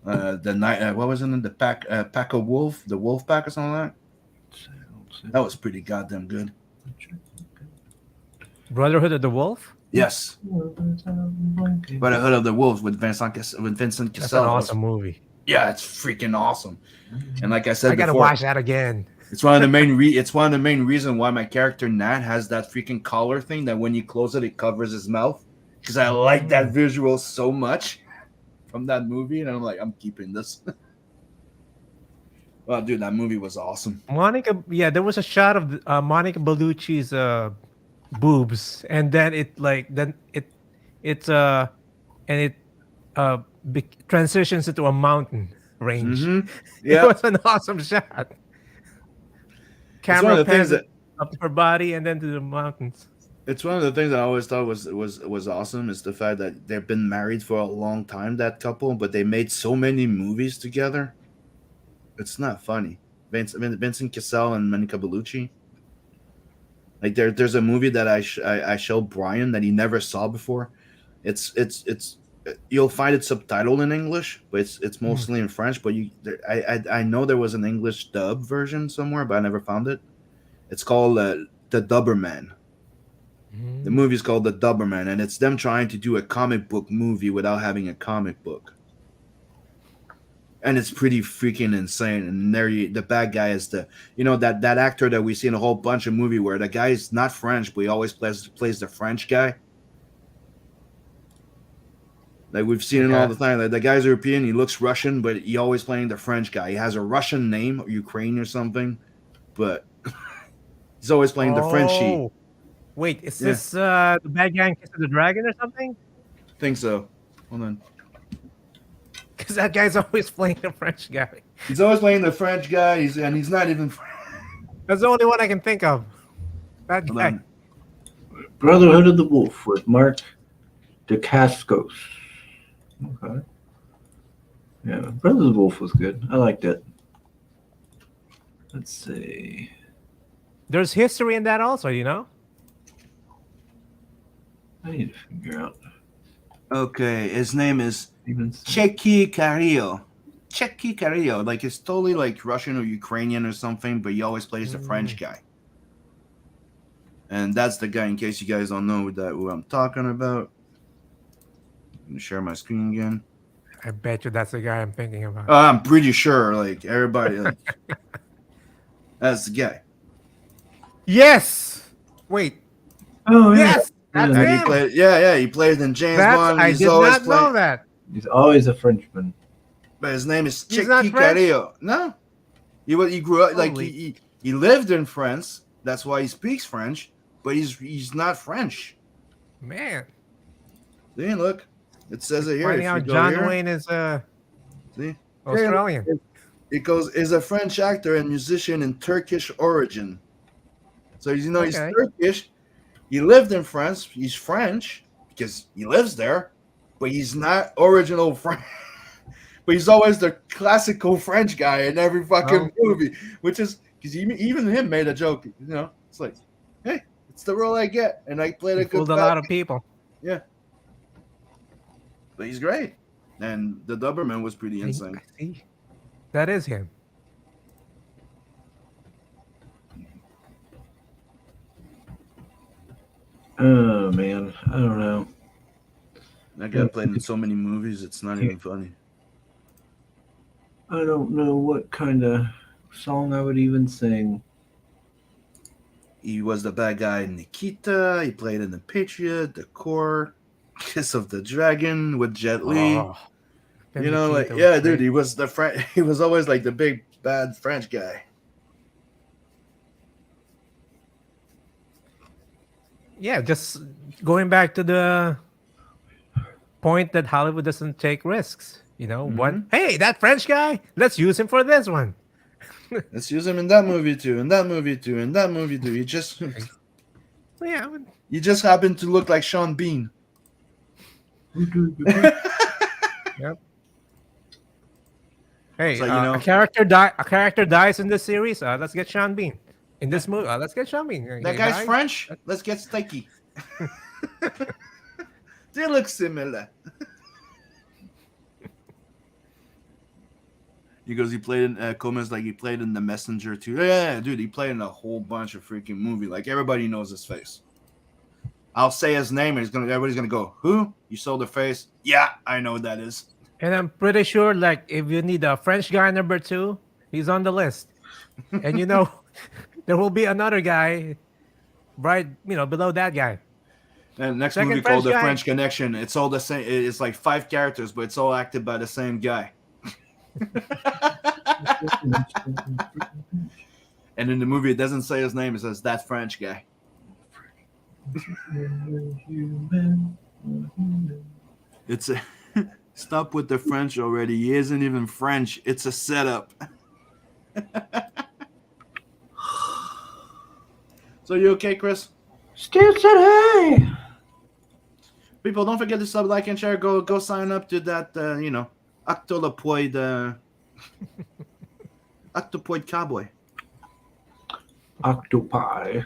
The night, what was it? The pack of wolf, the wolf pack or something like that. That was pretty goddamn good. Brotherhood of the Wolf. Yes, Brotherhood of the Wolves with Vincent Cassel. That's an awesome movie. Yeah, it's freaking awesome. And like I said I gotta before, watch that again. it's one of the main reasons why my character Nat has that freaking collar thing that when you close it, it covers his mouth. Because I like that visual so much from that movie, and I'm like, I'm keeping this. Well, dude, that movie was awesome. Monica, yeah, there was a shot of Monica Bellucci's boobs, and then it's and it transitions into a mountain range. Mm-hmm. It Yeah, was an awesome shot. it's one of Camera the things pans that up to her body and then to the mountains. it's one of the things I always thought was awesome is the fact that they've been married for a long time, that couple, but they made so many movies together. It's not funny. Vincent Cassel and Monica Bellucci. Like there's a movie that I showed Brian that he never saw before. It's you'll find it subtitled in English, but it's mostly in French. But I know there was an English dub version somewhere, but I never found it. It's called The Doberman. The movie's called The Doberman, and it's them trying to do a comic book movie without having a comic book. And it's pretty freaking insane. And the bad guy is that actor that we see in a whole bunch of movie where the guy is not French, but he always plays the French guy. Like we've seen it all the time. Like the guy's European, he looks Russian, but he always playing the French guy. He has a Russian name, Ukraine or something, but He's always playing the Frenchie. Oh, wait, is Yeah, this the bad guy in Kiss of the Dragon or something? think so. Hold on. Because that guy's always playing the French guy. He's always playing the French guy. He's not even. That's the only one I can think of. That Hold guy. on. Brotherhood of the Wolf with Mark Dacascos. Okay. Yeah, Brotherhood of the Wolf was good. I liked it. Let's see. There's history in that also, you know? I need to figure out. Okay, his name is Stevenson. Checky Carrillo. Checky Carrillo. Like, it's totally like Russian or Ukrainian or something, but he always plays the French guy. And that's the guy, in case you guys don't know who I'm talking about. I'm going to share my screen again. I bet you that's the guy I'm thinking about. I'm pretty sure, like, everybody, like, that's the guy. Yes! Wait. Oh, yeah. Yes! That's And he him! played, he played in James That's, Bond. I He's did always not know that. He's always a Frenchman. But his name is He's not Checky French? Carrillo. No. He grew up, like, Holy- he lived in France. That's why he speaks French. But he's not French. Man. See, look. It says it here. Finding If you out go John here, Wayne is see? Australian. It goes, is a French actor and musician in Turkish origin. So, he's Okay. Turkish. He lived in France. He's French because he lives there. But he's not original French. But he's always the classical French guy in every fucking movie. Which is, because even him made a joke. You know, it's like, hey, it's the role I get. And I played a He good fooled a bad lot of people. Yeah. But he's great. And the Doberman was pretty insane. See? That is him. Oh, man. I don't know. That guy played in so many movies, it's not even funny. I don't know what kind of song I would even sing. He was the bad guy in Nikita. He played in The Patriot, The Core, Kiss of the Dragon with Jet Li. Oh, you know, like, Nikita was yeah, dude, great. he was he was always like the big bad French guy. Yeah, just going back to the point that Hollywood doesn't take risks. You know what? Hey, that French guy, let's use him for this one. Let's use him in that movie too, in that movie too, in that movie too. He just Yeah. he just happened to look like Sean Bean. Yep. Hey, So, you know- a character dies in this series. Let's get Sean Bean. In this movie, let's get Sean Bean. That He guy's died. French. Let's get Sticky. They look similar. He goes, he played in Coleman's like he played in The Messenger too. Yeah, dude, he played in a whole bunch of freaking movie. Like everybody knows his face. I'll say his name and everybody's gonna go, who? You saw the face? Yeah, I know what that is. And I'm pretty sure, like, if you need a French guy number 2, he's on the list. And you know, there will be another guy right, below that guy. And next Second movie called French The guy. French Connection. It's all the same. It's like 5 characters, but it's all acted by the same guy. And in the movie, it doesn't say his name. It says that French guy. It's a stop with the French already. He isn't even French. It's a setup. So you okay, Chris? Still said hey. People, don't forget to sub, like, and share. Go sign up to that, Octopoid, Octopoid Cowboy. Octopi.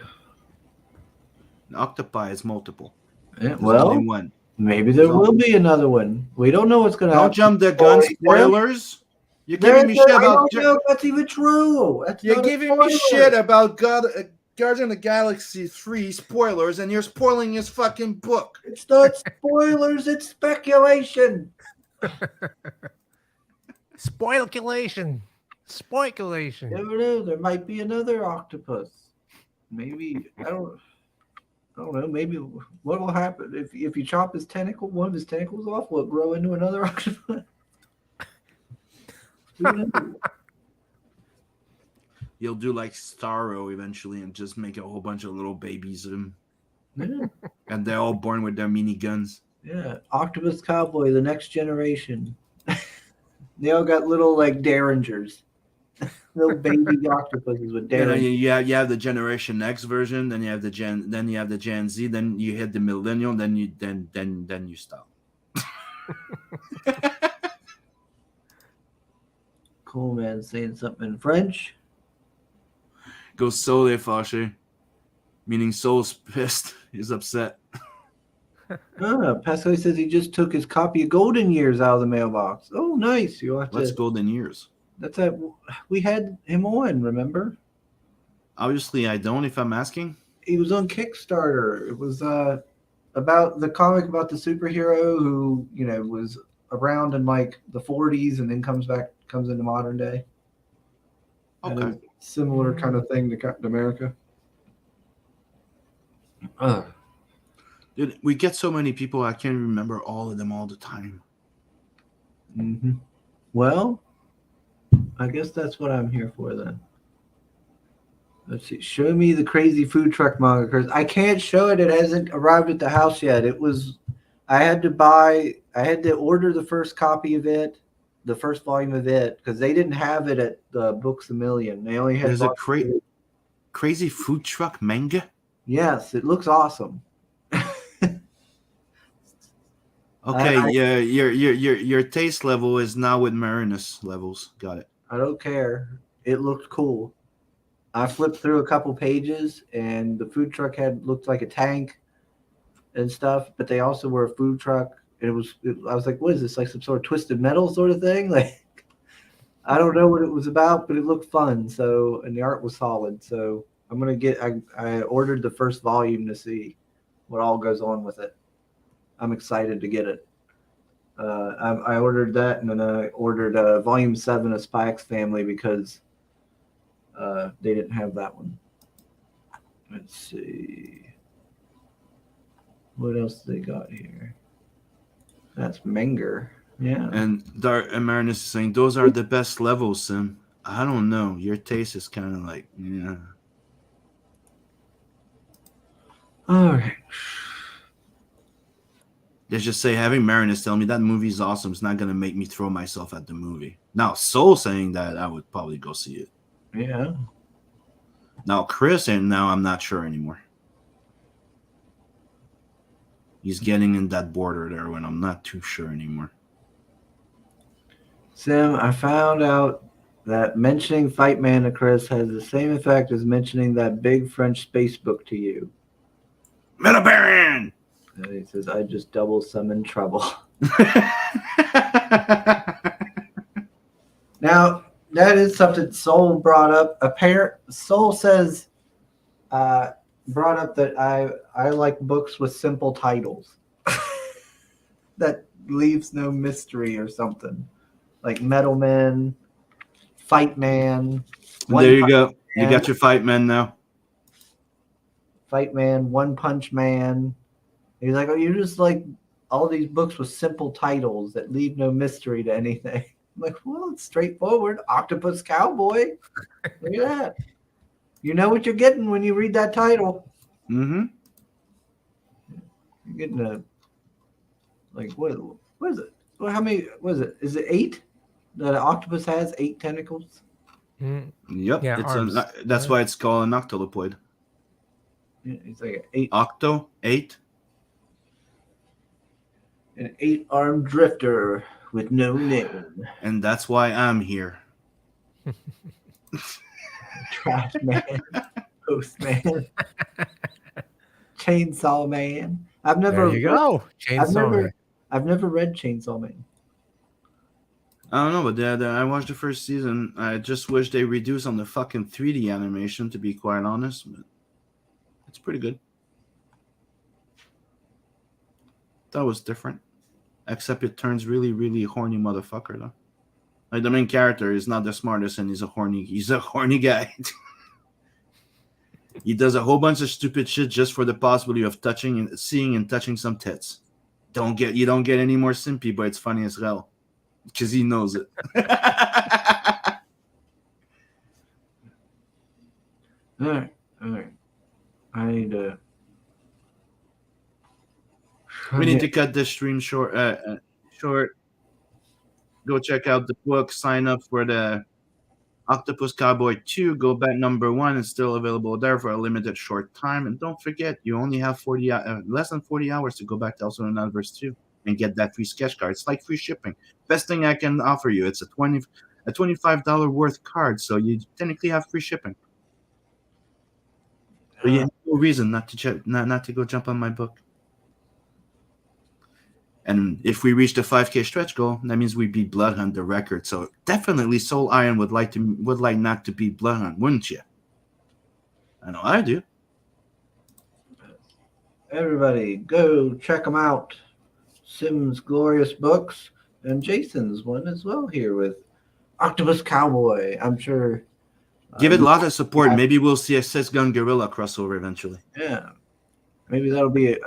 An octopi is multiple. Yeah, There's well, only one. maybe there will be another one. We don't know what's going to Don't happen. jump the gun. Spoilers. You're giving me shit I about. don't know if that's even true. That's You're not a giving me spoiler. shit about Guardians of the Galaxy 3 spoilers, and you're spoiling his fucking book. It's not spoilers. It's speculation. Spoilculation. Spoilculation. You never know. There might be another octopus. Maybe I don't know. Maybe what will happen if you chop one of his tentacles off? Will it grow into another octopus? Who knows? He'll do like Starro eventually and just make a whole bunch of little babies of him, Yeah, and they're all born with their mini guns. yeah. Octopus Cowboy, the next generation. They all got little like derringers, little baby octopuses with You know, derringers. you have the Generation X version, then you have the Gen Z, then you hit the millennial, then you stop. Cool man saying something in French. Go Soul est fâché, meaning Soul's pissed. He's upset. Pascal says he just took his copy of Golden Years out of the mailbox. Oh, nice. You'll have Let's to. Golden Years. That's that. We had him on. Remember? Obviously, I don't. If I'm asking, He was on Kickstarter. It was about the comic about the superhero who was around in like the 40s and then comes into modern day. And okay. it's a similar kind of thing to Captain America. Dude, we get so many people. I can't remember all of them all the time. Mm-hmm. Well, I guess that's what I'm here for then. Let's see. Show me the crazy food truck manga, because I can't show it. It hasn't arrived at the house yet. I had to order the first copy of it, the first volume of it, because they didn't have it at the Books a Million. They only had. There's a crazy food truck manga. Yes, it looks awesome. Okay, yeah, your taste level is now with Marinus levels. Got it. I don't care. It looked cool. I flipped through a couple pages, and the food truck looked like a tank and stuff, but they also were a food truck. And I was like, what is this? Like some sort of Twisted Metal sort of thing? Like, I don't know what it was about, but it looked fun. So, and the art was solid. So I'm going to I ordered the first volume to see what all goes on with it. I'm excited to get it. I ordered that, and then I ordered volume 7 of Spy X Family because they didn't have that one. Let's see. What else they got here? That's Menger. Yeah. And Marinus is saying those are the best levels, Sim. I don't know. Your taste is kind of like, yeah. All right. Let's just say having Marinus tell me that movie's awesome is not going to make me throw myself at the movie. Now, Soul saying that, I would probably go see it. Yeah. Now, Chris, and now I'm not sure anymore. He's getting in that border there when I'm not too sure anymore. Sim, I found out that mentioning Fight Man to Chris has the same effect as mentioning that big French space book to you. Metabaron! And he says, I just double summon trouble. Now, that is something Soul brought up. Soul says, brought up that I like books with simple titles. That leaves no mystery or something. Like Metal Man, Fight Man. There you go. You got your Fight Man now. Fight Man, One Punch Man. He's like, oh, you just like all these books with simple titles that leave no mystery to anything. I'm like, well, it's straightforward. Octopus Cowboy. Look at that. You know what you're getting when you read that title. Mm-hmm. You're getting a, like, what is it? Well, how many, what is it? Is it 8? That an octopus has 8 tentacles? Mm. Yep. Yeah, arms. That's why it's called an octolopoid. Yeah, it's like 8. Octo, 8. An 8-armed drifter with no name. And that's why I'm here. Trash Man. Postman. Chainsaw Man. There you go. Chainsaw. I've never read Chainsaw Man. I don't know, but I watched the first season. I just wish they reduced on the fucking 3D animation, to be quite honest. But it's pretty good. That was different. Except it turns really, really horny motherfucker, though. Like, the main character is not the smartest, and he's a horny guy. He does a whole bunch of stupid shit just for the possibility of seeing and touching some tits. You don't get any more simpy, but it's funny as hell. Because he knows it. All right. All right. I need to. We need to cut this stream short. Short. Go check out the book. Sign up for the Octopus Cowboy 2. Go back #1 is still available there for a limited short time. And don't forget, you only have less than 40 hours to go back to Also Another Verse 2 and get that free sketch card. It's like free shipping. Best thing I can offer you. It's a $25 worth card, so you technically have free shipping. But you have no reason not to go jump on my book. And if we reach the 5K stretch goal, that means we beat Bloodhunt, the record. So definitely, Soul Iron would like not to beat Bloodhunt, wouldn't you? I know I do. Everybody, go check them out. Sim's Glorious Books and Jason's one as well here with Octopus Cowboy. I'm sure. Give it a lot of support. Maybe we'll see a 6-gun gorilla crossover eventually. Yeah. Maybe that'll be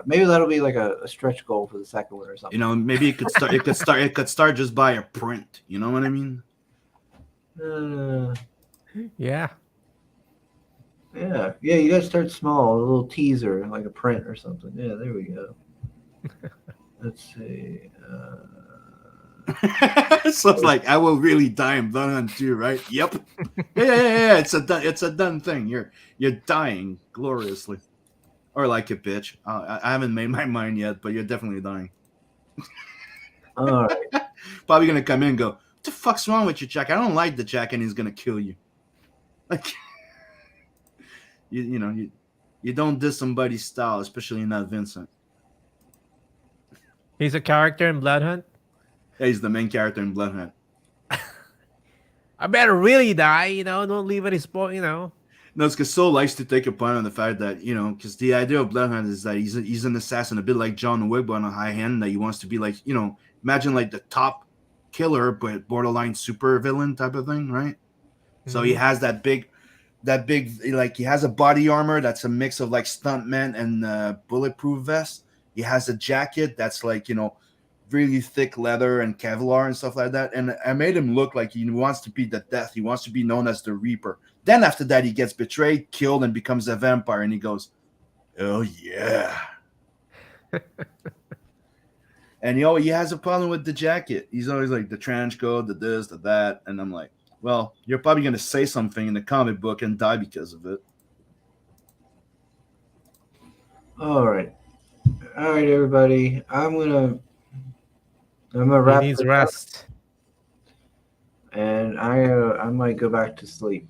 like a stretch goal for the second one or something. You know, maybe it could start. It could start just by a print. You know what I mean? Yeah. Yeah. You gotta start small. A little teaser, like a print or something. Yeah, there we go. Let's see. So it's like I will really die in Bloodhunt too, right? Yep. Yeah. It's a done thing. You're dying gloriously. Or like a bitch. I haven't made my mind yet, but you're definitely dying. All right. Probably gonna come in and go, what the fuck's wrong with you, Jack? I don't like the Jack, and he's gonna kill you. Like, you don't diss somebody's style, especially not Vincent. He's a character in Bloodhunt. Yeah, he's the main character in Bloodhunt. I better really die, don't leave any spoil, No, it's because Soul likes to take a point on the fact that, because the idea of Bloodhunt is that he's an assassin, a bit like John Wick, but on a high hand, that he wants to be like, imagine like the top killer, but borderline super villain type of thing, right? Mm-hmm. So he has that big, like he has a body armor that's a mix of like stuntman and bulletproof vest. He has a jacket that's like, really thick leather and Kevlar and stuff like that. And I made him look like he wants to be the Death. He wants to be known as the Reaper. Then after that, he gets betrayed, killed, and becomes a vampire. And he goes, oh, yeah. And he has a problem with the jacket. He's always like the trench coat, the this, the that. And I'm like, well, you're probably going to say something in the comic book and die because of it. All right, everybody. I'm gonna wrap. He needs rest. And I might go back to sleep.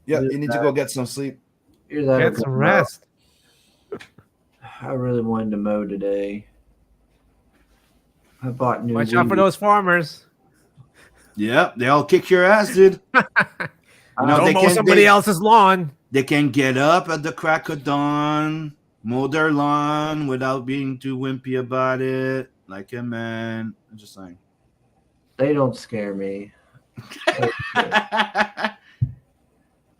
Yeah, you need to go get some sleep. Get some rest. I really wanted to mow today. I bought new. Watch out for those farmers. Yeah, they all kick your ass, dude. Don't mow somebody else's lawn. They can get up at the crack of dawn, mow their lawn without being too wimpy about it, like a man. I'm just saying. They don't scare me.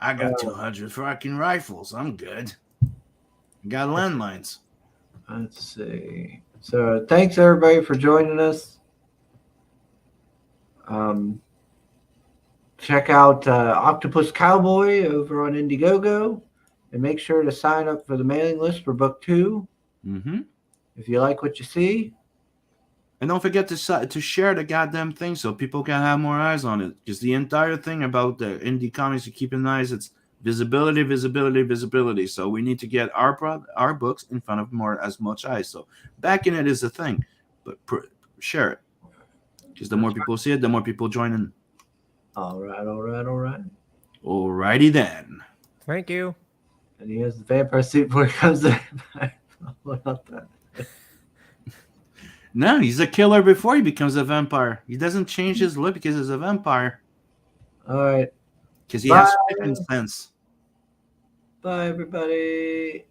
I got 200 fucking rifles. I'm good. I got landmines. Let's see. So thanks everybody for joining us. Check out Octopus Cowboy over on Indiegogo, and make sure to sign up for the mailing list for book 2. Mm-hmm. If you like what you see. And don't forget to share the goddamn thing so people can have more eyes on it. Because the entire thing about the indie comics, you keep in mind, it's visibility, visibility, visibility. So we need to get our books in front of as much eyes. So backing it is a thing, but share it. Because the more people see it, the more people join in. All right. Alrighty then. Thank you. And he has the vampire suit before he comes there. What about that? No, he's a killer before he becomes a vampire. He doesn't change his look because he's a vampire. All right. Because he has chicken sense. Bye, everybody.